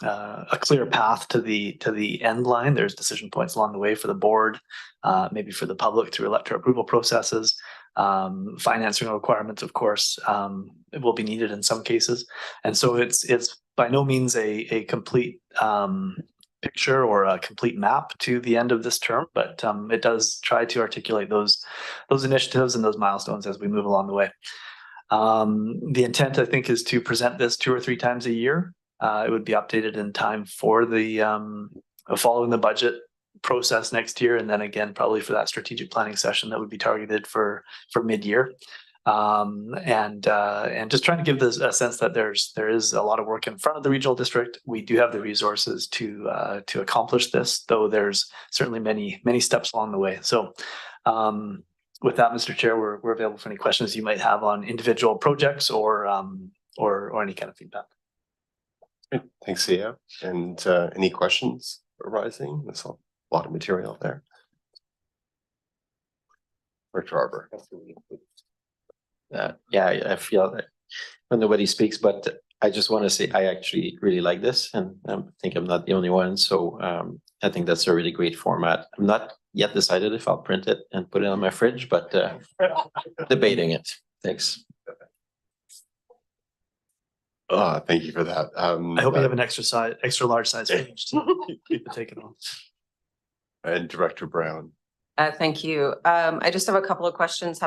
a clear path to the end line. There's decision points along the way for the board, maybe for the public through electorate approval processes. Financing requirements, of course, will be needed in some cases. And so it's by no means a complete picture or a complete map to the end of this term, but it does try to articulate those initiatives and those milestones as we move along the way. The intent, I think, is to present this 2 or 3 times a year. It would be updated in time for the following the budget process next year, and then again probably for that strategic planning session that would be targeted for mid-year. And just trying to give this a sense that there is a lot of work in front of the regional district. We do have the resources to accomplish this, though there's certainly many steps along the way. So with that, Mr. Chair, we're available for any questions you might have on individual projects or any kind of feedback. Great. Thanks, Sia. And any questions arising? There's a lot of material there. Director Arbor. Yeah, I feel that when nobody speaks, but I just want to say I actually really like this, and I think I'm not the only one. So I think that's a really great format. I'm not yet decided if I'll print it and put it on my fridge, but debating it. Thanks. Thank you for that. I hope you have an extra large size fridge to take it on. And Director Brown. Thank you. I just have a couple of questions,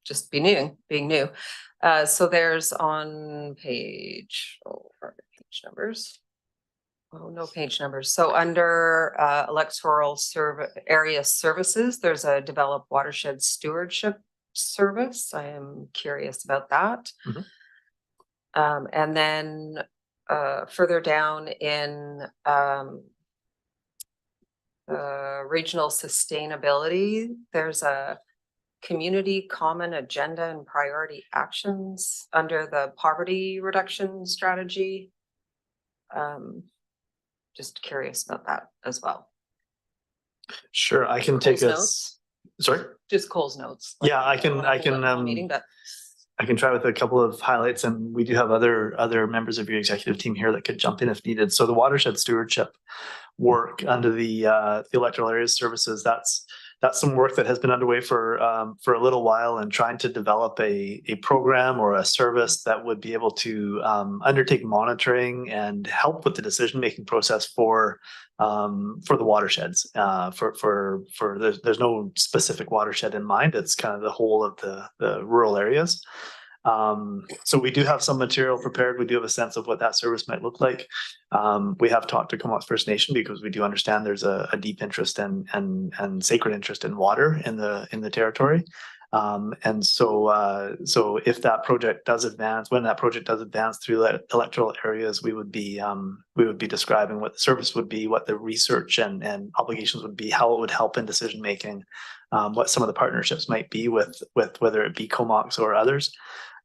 just being new. So there's on page, page numbers. Oh, no page numbers. So under electoral area services, there's a develop watershed stewardship service. I am curious about that. And then further down in regional sustainability, there's a community common agenda and priority actions under the poverty reduction strategy. Just curious about that as well. Sure, I can take Cole's us. notes? Sorry. Just Cole's notes. Yeah, I can. Meeting, but I can try with a couple of highlights, and we do have other members of your executive team here that could jump in if needed. So the watershed stewardship work under the electoral areas services, that's some work that has been underway for a little while, and trying to develop a program or a service that would be able to undertake monitoring and help with the decision-making process for the watersheds. There's no specific watershed in mind. It's kind of the whole of the rural areas. So we do have some material prepared. We do have a sense of what that service might look like. We have talked to Comox First Nation because we do understand there's a deep interest and sacred interest in water in the territory. And so if that project does advance, when that project does advance through electoral areas, we would be describing what the service would be, what the research and obligations would be, how it would help in decision making, what some of the partnerships might be with whether it be Comox or others.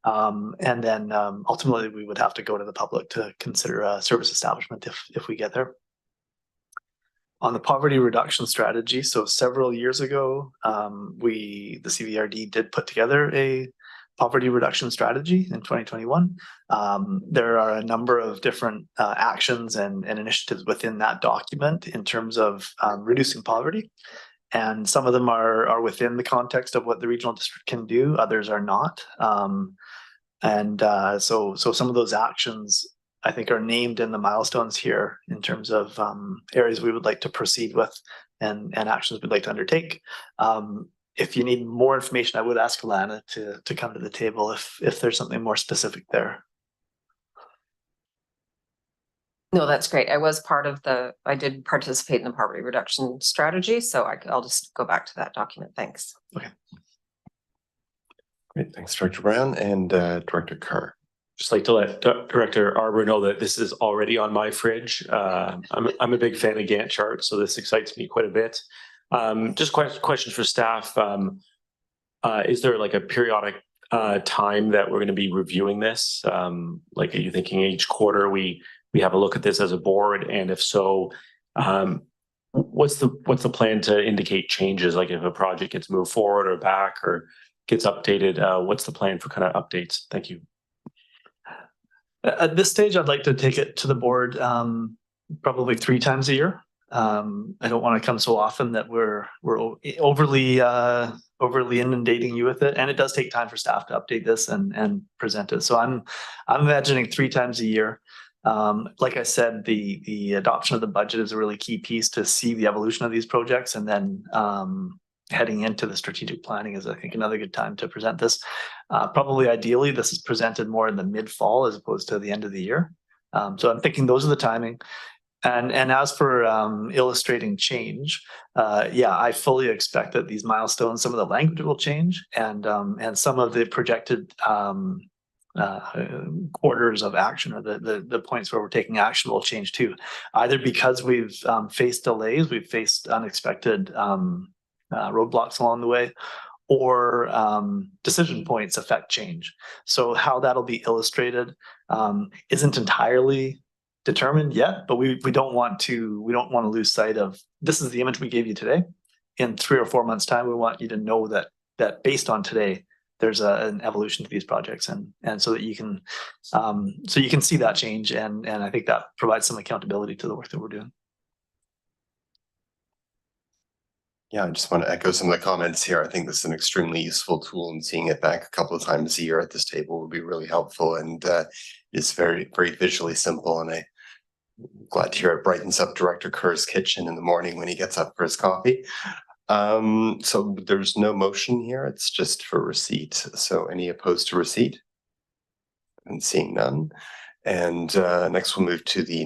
And then ultimately we would have to go to the public to consider a service establishment if we get there. On the poverty reduction strategy, so several years ago, the CVRD did put together a poverty reduction strategy in 2021. There are a number of different actions and initiatives within that document in terms of reducing poverty. And some of them are within the context of what the regional district can do, others are not. So some of those actions, I think, are named in the milestones here in terms of areas we would like to proceed with and actions we'd like to undertake. If you need more information, I would ask Alana to come to the table if there's something more specific there. no, that's great. I did participate in the poverty reduction strategy, so I'll just go back to that document. Thanks. Okay. Great, thanks, Director Brown and Director Carr. Just like to let Director Arbor know that this is already on my fridge. I'm a big fan of Gantt charts, so this excites me quite a bit. Just questions for staff. Is there like a periodic time that we're going to be reviewing this? Like, are you thinking each quarter we have a look at this as a board? And if so, what's the plan to indicate changes? Like if a project gets moved forward or back or gets updated, what's the plan for kind of updates? Thank you. At this stage, I'd like to take it to the board probably 3 times a year. I don't want to come so often that we're overly inundating you with it, and it does take time for staff to update this and present it. So I'm imagining 3 times a year. Like I said, the adoption of the budget is a really key piece to see the evolution of these projects, and then heading into the strategic planning is, I think, another good time to present this. Probably ideally, this is presented more in the mid-fall as opposed to the end of the year. So I'm thinking those are the timing. And as for illustrating change, yeah, I fully expect that these milestones, some of the language will change, and some of the projected quarters of action, or the points where we're taking action, will change too. Either because we've faced delays, we've faced unexpected roadblocks along the way, or decision points affect change. So how that'll be illustrated isn't entirely determined yet, but we don't want to lose sight of, this is the image we gave you today. In 3 or 4 months' time, we want you to know that based on today, there's an evolution to these projects, and so that you can see that change, and I think that provides some accountability to the work that we're doing. Yeah, I just want to echo some of the comments here. I think this is an extremely useful tool, and seeing it back a couple of times a year at this table would be really helpful, and it's very, very visually simple. And I'm glad to hear it brightens up Director Kerr's kitchen in the morning when he gets up for his coffee. So there's no motion here. It's just for receipt. So any opposed to receipt? And seeing none. And next we'll move to the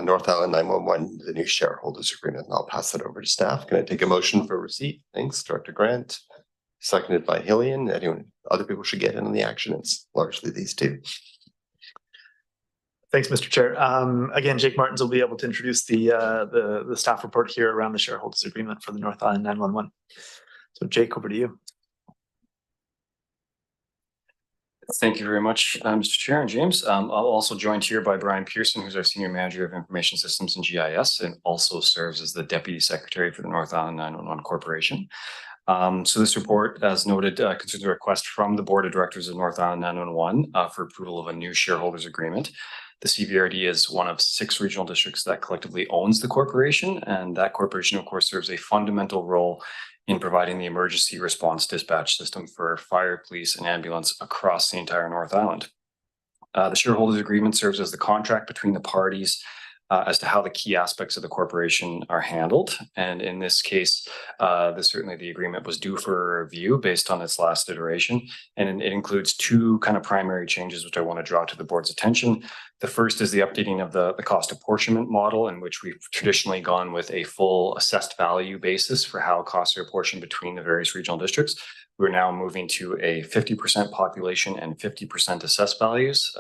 North Island 911, the new shareholders agreement, and I'll pass that over to staff. Can I take a motion for receipt? Thanks, Director Grant. Seconded by Hillian. Other people should get in on the action. It's largely these two. Thanks, Mr. Chair. Again, Jake Martins will be able to introduce the staff report here around the shareholders agreement for the North Island 911. So Jake, over to you. Thank you very much, Mr. Chair and James. I'll also joined here by Brian Pearson, who's our Senior Manager of Information Systems and GIS, and also serves as the Deputy Secretary for the North Island 911 Corporation. So this report, as noted, concerns a request from the Board of Directors of North Island 911 for approval of a new shareholders agreement. The CBRD is one of 6 regional districts that collectively owns the corporation, and that corporation, of course, serves a fundamental role in providing the emergency response dispatch system for fire, police, and ambulance across the entire North Island. The shareholders agreement serves as the contract between the parties as to how the key aspects of the corporation are handled. And in this case, certainly the agreement was due for review based on its last iteration. And it includes 2 kind of primary changes, which I want to draw to the board's attention. The first is the updating of the cost apportionment model, in which we've traditionally gone with a full assessed value basis for how costs are apportioned between the various regional districts. We're now moving to a 50% population and 50% assessed values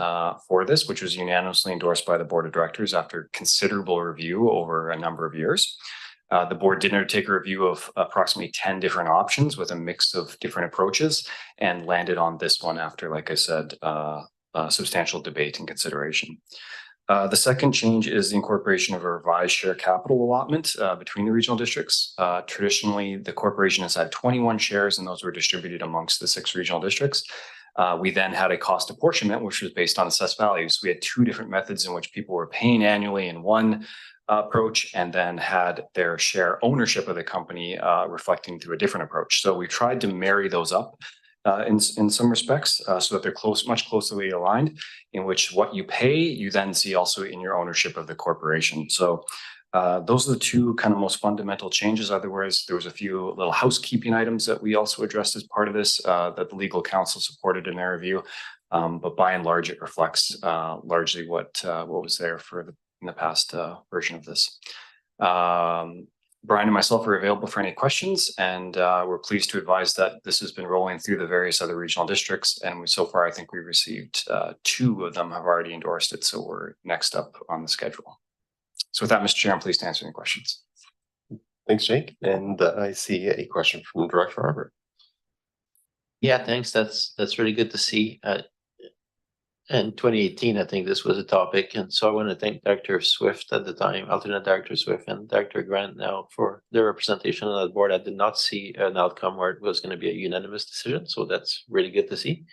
for this, which was unanimously endorsed by the Board of Directors after considerable review over a number of years. The board did undertake a review of approximately 10 different options with a mix of different approaches, and landed on this one after, like I said, substantial debate and consideration. The second change is the incorporation of a revised share capital allotment between the regional districts. Traditionally, the corporation has had 21 shares, and those were distributed amongst the 6 regional districts. We then had a cost apportionment, which was based on assessed values. We had 2 different methods in which people were paying annually in one approach, and then had their share ownership of the company reflecting through a different approach. So we tried to marry those up in some respects, so that they're much closely aligned, in which what you pay, you then see also in your ownership of the corporation. So those are the 2 kind of most fundamental changes. Otherwise, there was a few little housekeeping items that we also addressed as part of this that the legal counsel supported in their review. But by and large, it reflects largely what was there in the past version of this. Brian and myself are available for any questions, and we're pleased to advise that this has been rolling through the various other regional districts, and so far I think we've received 2 of them have already endorsed it, so we're next up on the schedule. So with that, Mr. Chair, I'm pleased to answer any questions. Thanks, Jake. And I see a question from Director Arbor. Yeah, thanks. That's really good to see. In 2018, I think this was a topic, and so I want to thank Dr. Swift at the time, alternate Dr. Swift, and Dr. Grant now for their representation on that board. I did not see an outcome where it was going to be a unanimous decision, so that's really good to see.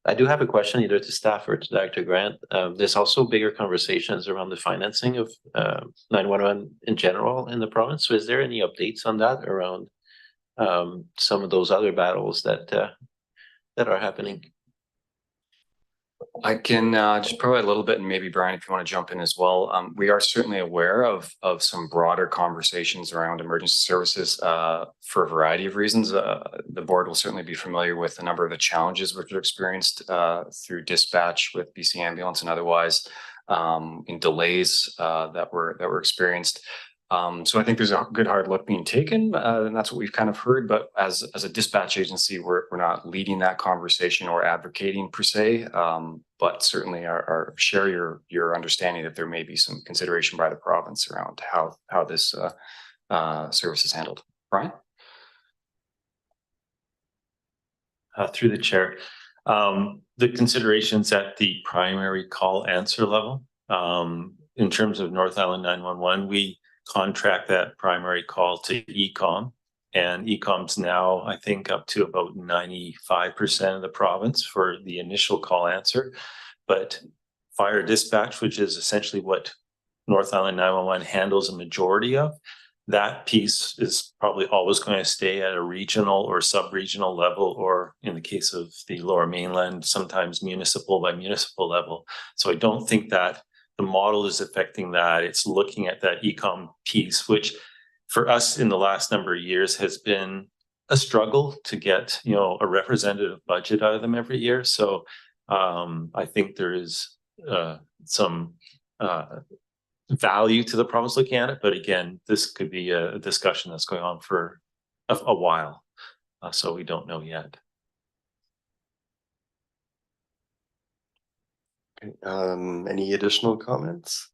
I do have a question either to staff or to Dr. Grant. There's also bigger conversations around the financing of 911 in general in the province. So is there any updates on that around some of those other battles that are happening? I can just provide a little bit, and maybe Brian, if you want to jump in as well. We are certainly aware of some broader conversations around emergency services for a variety of reasons. The board will certainly be familiar with a number of the challenges which are experienced through dispatch with BC Ambulance and otherwise in delays that were experienced. So I think there's a good hard look being taken, and that's what we've kind of heard. But as a dispatch agency, we're not leading that conversation or advocating per se. But certainly share your understanding that there may be some consideration by the province around how this service is handled. Brian? Through the chair, the considerations at the primary call answer level, in terms of North Island 911, we contract that primary call to ECOM, and ECOM's now, I think, up to about 95% of the province for the initial call answer. But fire dispatch, which is essentially what North Island 911 handles a majority of, that piece is probably always going to stay at a regional or sub-regional level, or in the case of the Lower Mainland, sometimes municipal by municipal level. So I don't think that the model is affecting that. It's looking at that ecom piece, which for us in the last number of years has been a struggle to get, a representative budget out of them every year. So I think there is some value to the province looking at it. But again, this could be a discussion that's going on for a while. So we don't know yet. Any additional comments?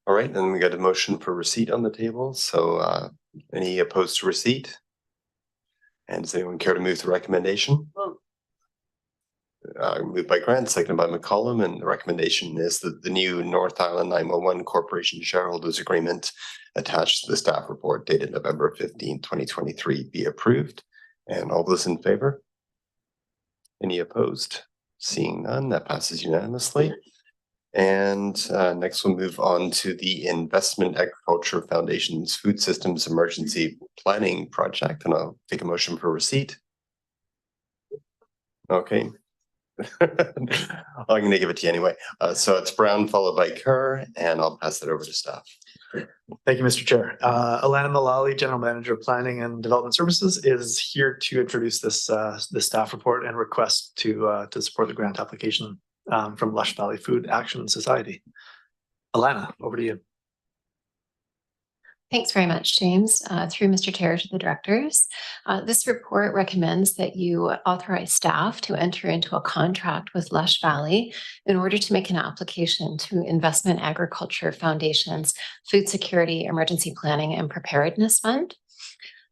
All right, then we got a motion for receipt on the table. So any opposed to receipt? And does anyone care to move the recommendation? Moved by Grant, seconded by McCollum, and the recommendation is that the new North Island 911 Corporation Shareholders Agreement attached to the staff report dated November 15, 2023 be approved. And all those in favor? Any opposed? Seeing none, that passes unanimously. And next we'll move on to the Investment Agriculture Foundation's Food Systems Emergency Planning Project, and I'll take a motion for receipt. Okay. I'm going to give it to you anyway. So it's Brown followed by Kerr, and I'll pass it over to staff. Thank you, Mr. Chair. Alana Malali, General Manager of Planning and Development Services, is here to introduce this staff report and request to support the grant application from Lush Valley Food Action Society. Alana, over to you. Thanks very much, James. Through Mr. Chair to the directors. This report recommends that you authorize staff to enter into a contract with Lush Valley in order to make an application to Investment Agriculture Foundation's Food Security Emergency Planning and Preparedness Fund.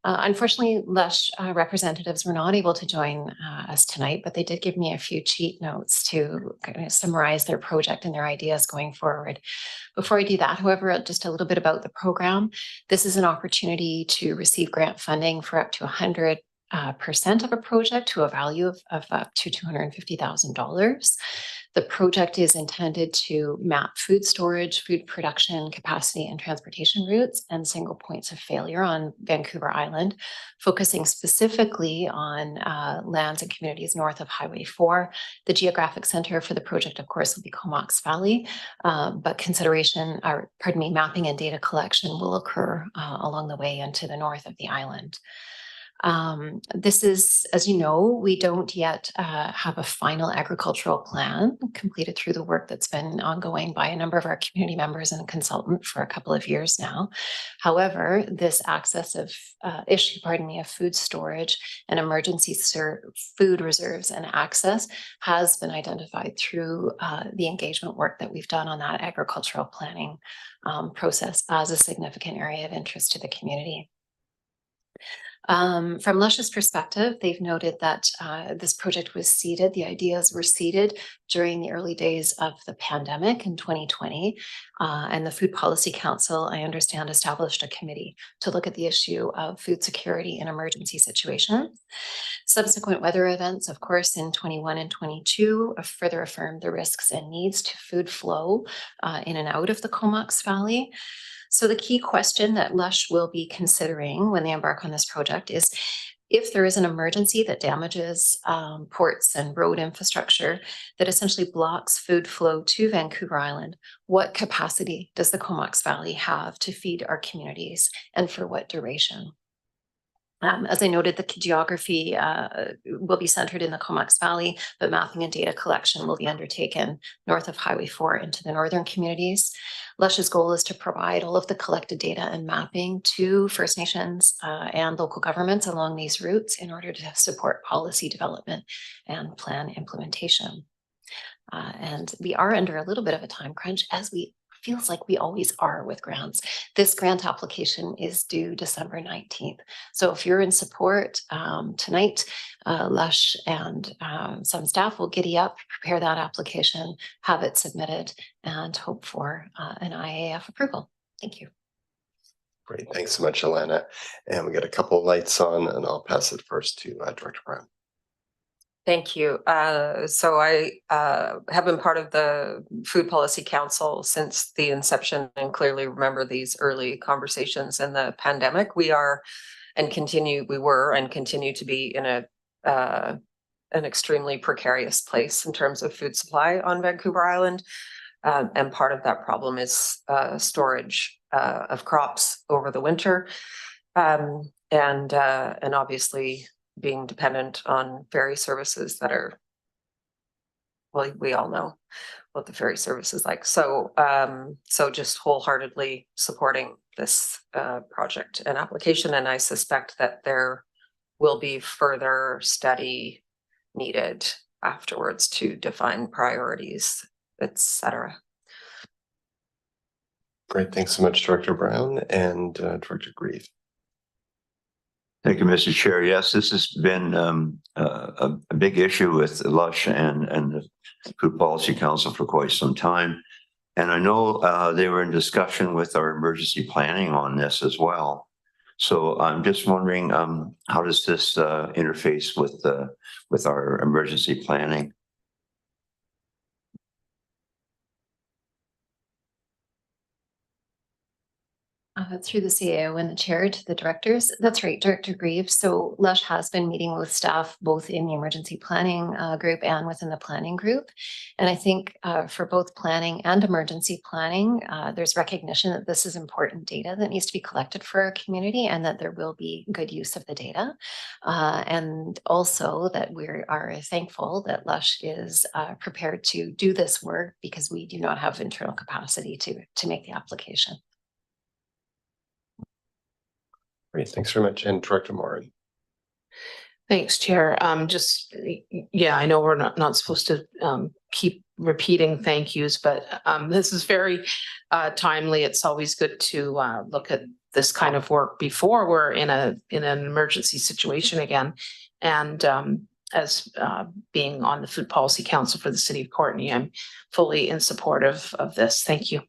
Unfortunately, Lush representatives were not able to join us tonight, but they did give me a few cheat notes to kind of summarize their project and their ideas going forward. Before I do that, however, just a little bit about the program. This is an opportunity to receive grant funding for up to 100% of a project to a value of up to $250,000. The project is intended to map food storage, food production capacity, and transportation routes and single points of failure on Vancouver Island, focusing specifically on lands and communities north of Highway 4. The geographic center for the project, of course, will be Comox Valley, but mapping and data collection will occur along the way into the north of the island. This is, as you know, we don't yet have a final agricultural plan completed through the work that's been ongoing by a number of our community members and a consultant for a couple of years now. However, this access of food storage and emergency food reserves and access has been identified through the engagement work that we've done on that agricultural planning process as a significant area of interest to the community. From Lush's perspective, they've noted that this project was seeded, the ideas were seeded during the early days of the pandemic in 2020. And the Food Policy Council, I understand, established a committee to look at the issue of food security in emergency situations. Subsequent weather events, of course, in 21 and 22 further affirmed the risks and needs to food flow in and out of the Comox Valley. So the key question that Lush will be considering when they embark on this project is, if there is an emergency that damages ports and road infrastructure that essentially blocks food flow to Vancouver Island, what capacity does the Comox Valley have to feed our communities, and for what duration? As I noted, the geography will be centered in the Comox Valley, but mapping and data collection will be undertaken north of Highway 4 into the northern communities. Lush's goal is to provide all of the collected data and mapping to First Nations and local governments along these routes in order to support policy development and plan implementation. And we are under a little bit of a time crunch, as we feels like we always are with grants. This grant application is due December 19th. So if you're in support tonight, Lush and some staff will giddy up, prepare that application, have it submitted, and hope for an IAF approval. Thank you. Great, thanks so much, Alana. And we got a couple of lights on, and I'll pass it first to Director Brown. Thank you. So I have been part of the Food Policy Council since the inception and clearly remember these early conversations in the pandemic. We were and continue to be in an extremely precarious place in terms of food supply on Vancouver Island. And part of that problem is storage of crops over the winter. And obviously being dependent on ferry services that are, well, we all know what the ferry service is like. So, so just wholeheartedly supporting this project and application. And I suspect that there will be further study needed afterwards to define priorities, etc. Great, thanks so much, Director Brown and Director Grieve. Thank you, Mr. Chair. Yes, this has been a big issue with Lush and the Food Policy Council for quite some time. And I know they were in discussion with our emergency planning on this as well. So I'm just wondering, how does this interface with our emergency planning? Through the CAO and the chair to the directors. That's right, Director Grieve. So Lush has been meeting with staff both in the emergency planning group and within the planning group. And I think for both planning and emergency planning, there's recognition that this is important data that needs to be collected for our community and that there will be good use of the data. And also that we are thankful that Lush is prepared to do this work because we do not have internal capacity to make the application. Great, thanks very much. And Director Morin. Thanks, Chair. Yeah, I know we're not supposed to keep repeating thank yous, but this is very timely. It's always good to look at this kind of work before we're in an emergency situation again. And as being on the Food Policy Council for the City of Courtenay, I'm fully in support of this. Thank you.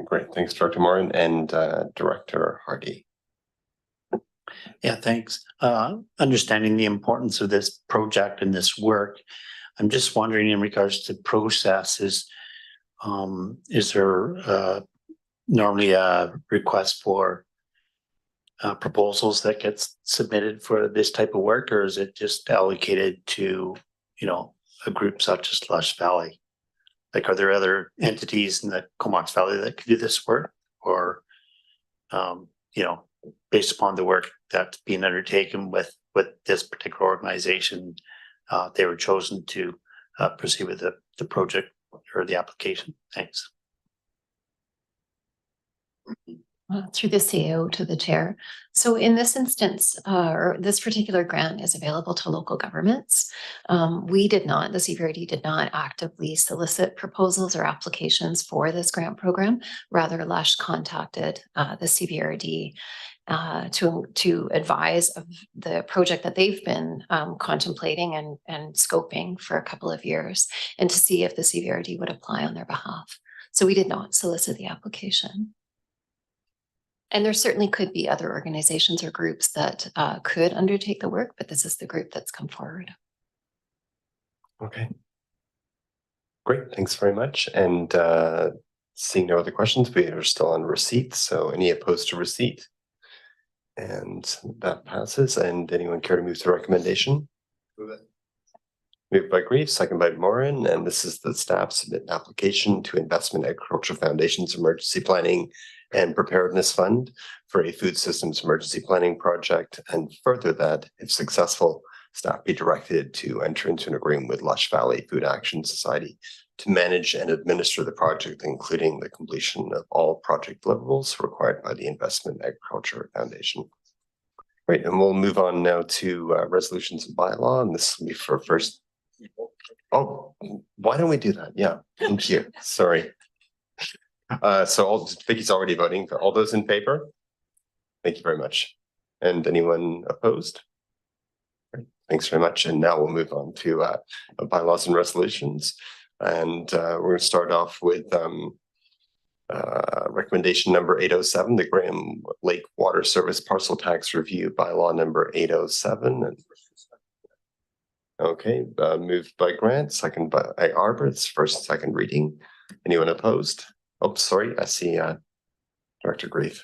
Great, thanks, Director Morin and Director Hardy. Yeah, thanks. Understanding the importance of this project and this work, I'm just wondering in regards to processes, is there normally a request for proposals that gets submitted for this type of work, or is it just allocated to, you know, a group such as Lush Valley? Like, are there other entities in the Comox Valley that could do this work, or, you know, based upon the work that's being undertaken with this particular organization, they were chosen to proceed with the project or the application? Thanks. Through the CEO to the chair. So in this instance, or this particular grant is available to local governments. We did not, the CVRD did not actively solicit proposals or applications for this grant program. Rather, Lush contacted the CVRD to advise of the project that they've been contemplating and scoping for a couple of years, and to see if the CVRD would apply on their behalf. So we did not solicit the application. And there certainly could be other organizations or groups that could undertake the work, but this is the group that's come forward. Okay. Great, thanks very much. And seeing no other questions, we are still on receipt. So any opposed to receipt? And that passes. And anyone care to move the recommendation? Move it. Moved by Grieve, second by Morin, and this is the staff submit an application to Investment Agriculture Foundation's Emergency Planning and Preparedness Fund for a food systems emergency planning project. And further that, if successful, staff be directed to enter into an agreement with Lush Valley Food Action Society to manage and administer the project, including the completion of all project deliverables required by the Investment Agriculture Foundation. Great, and we'll move on now to resolutions and bylaw, and this will be for first. Oh, why don't we do that? Yeah, thank you. Sorry. So Vicky's already voting. All those in favor? Thank you very much. And anyone opposed? Great. Thanks very much. And now we'll move on to bylaws and resolutions. And we're going to start off with recommendation number 807, the Graham Lake Water Service Parcel Tax Review bylaw number 807. And okay, moved by Grant, second by Arbor. It's first and second reading. Anyone opposed? Oh, sorry, I see Director Grief.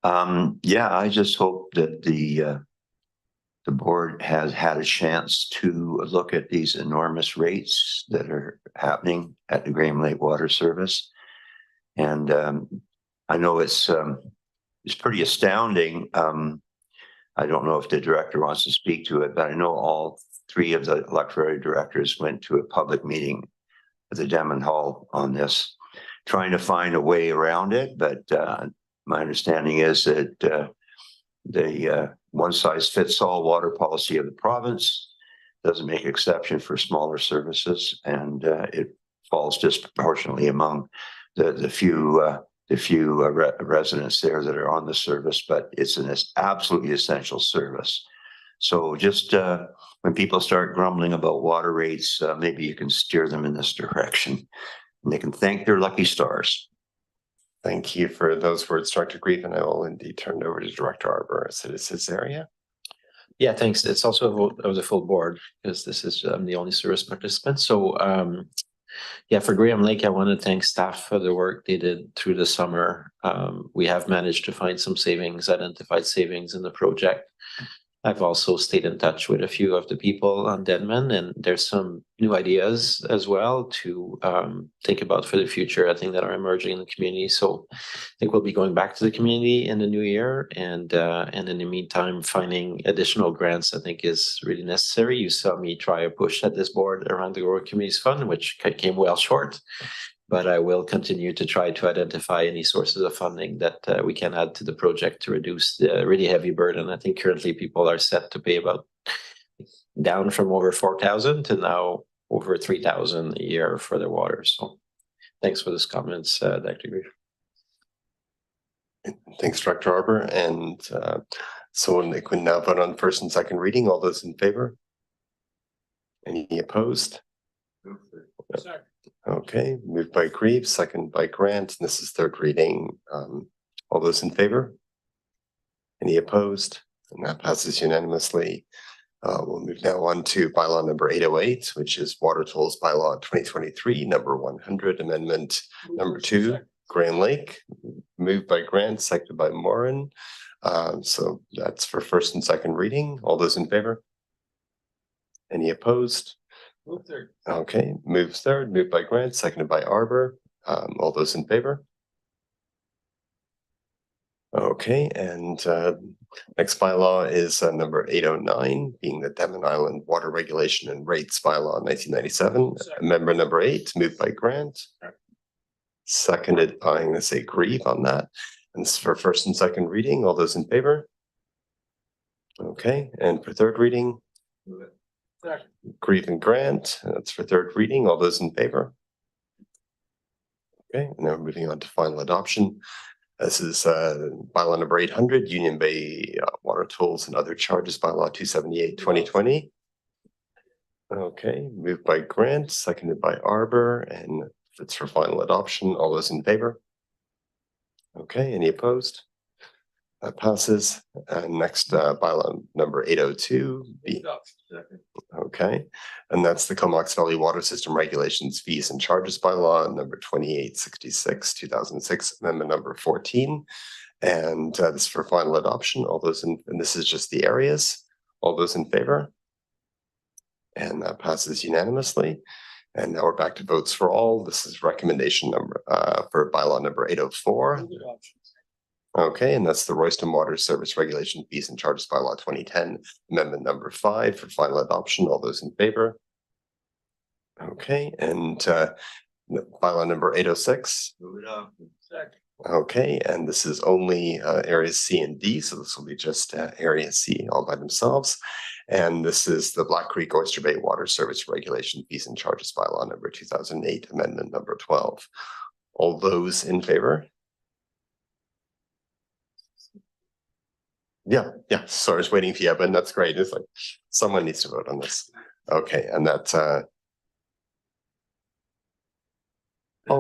Yeah, I just hope that the board has had a chance to look at these enormous rates that are happening at the Graham Lake Water Service. And I know it's pretty astounding. I don't know if the director wants to speak to it, but I know all three of the electorate directors went to a public meeting at the Denman Hall on this, trying to find a way around it. But my understanding is that the one-size-fits-all water policy of the province doesn't make exception for smaller services, and it falls disproportionately among the few residents there that are on the service, but it's an absolutely essential service. So just when people start grumbling about water rates, maybe you can steer them in this direction, and they can thank their lucky stars. Thank you for those words, Director Grief, and I will indeed turn it over to Director Arbor as it is his area. Yeah, thanks. It's also a vote of the full board because this is the only service participant. So yeah, for Graham Lake, I want to thank staff for the work they did through the summer. We have managed to find some savings, identified savings in the project. I've also stayed in touch with a few of the people on Denman, and there's some new ideas as well to think about for the future, I think, that are emerging in the community. So I think we'll be going back to the community in the new year, and in the meantime, finding additional grants, I think, is really necessary. You saw me try a push at this board around the Rural Communities Fund, which came well short. But I will continue to try to identify any sources of funding that we can add to the project to reduce the really heavy burden. I think currently people are set to pay about down from over 4,000 to now over 3,000 a year for their water. So thanks for those comments, Dr. Grief. Thanks, Director Arbor. And so we can now vote on first and second reading. All those in favor? Any opposed? Okay, moved by Grieve, second by Grant. This is third reading. All those in favor? Any opposed? And that passes unanimously. We'll move now on to bylaw number 808, which is Water Tolls Bylaw 2023, number 100, amendment number 2, Graham Lake. Moved by Grant, seconded by Morin. So that's for first and second reading. All those in favor? Any opposed? Move third. Okay, move third, moved by Grant, seconded by Arbor. All those in favor? Okay, and next bylaw is number 809, being the Denman Island Water Regulation and Rates Bylaw 1997. Amendment number 8, moved by Grant. Seconded by, I'm going to say Grieve on that. And this is for first and second reading. All those in favor? Okay, and for third reading? Move it. Grieve and Grant, that's for third reading. All those in favor? Okay, and now we're moving on to final adoption. This is bylaw number 800, Union Bay Water Tolls and Other Charges Bylaw 278/2020. Okay, moved by Grant, seconded by Arbor, and it's for final adoption. All those in favor? Okay, any opposed? That passes. Next bylaw number 802. Okay, and that's the Comox Valley Water System Regulations, Fees and Charges Bylaw number 2866, 2006, amendment number 14. And this is for final adoption. All those in, and this is just the areas. All those in favor? And that passes unanimously. And now we're back to votes for all. This is recommendation number for bylaw number 804. Okay, and that's the Royston Water Service Regulation Fees and Charges bylaw 2010, amendment number 5 for final adoption. All those in favor? Okay, and bylaw number 806. Move it up. Second. Okay, and this is only areas C and D, so this will be just area C all by themselves. And this is the Black Creek Oyster Bay Water Service Regulation Fees and Charges bylaw number 2008, amendment number 12. All those in favor? Yeah, sorry, I was waiting for you, but that's great. It's like someone needs to vote on this. Okay, and that's all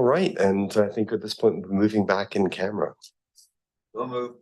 right. And I think at this point, we're moving back in camera. We'll move.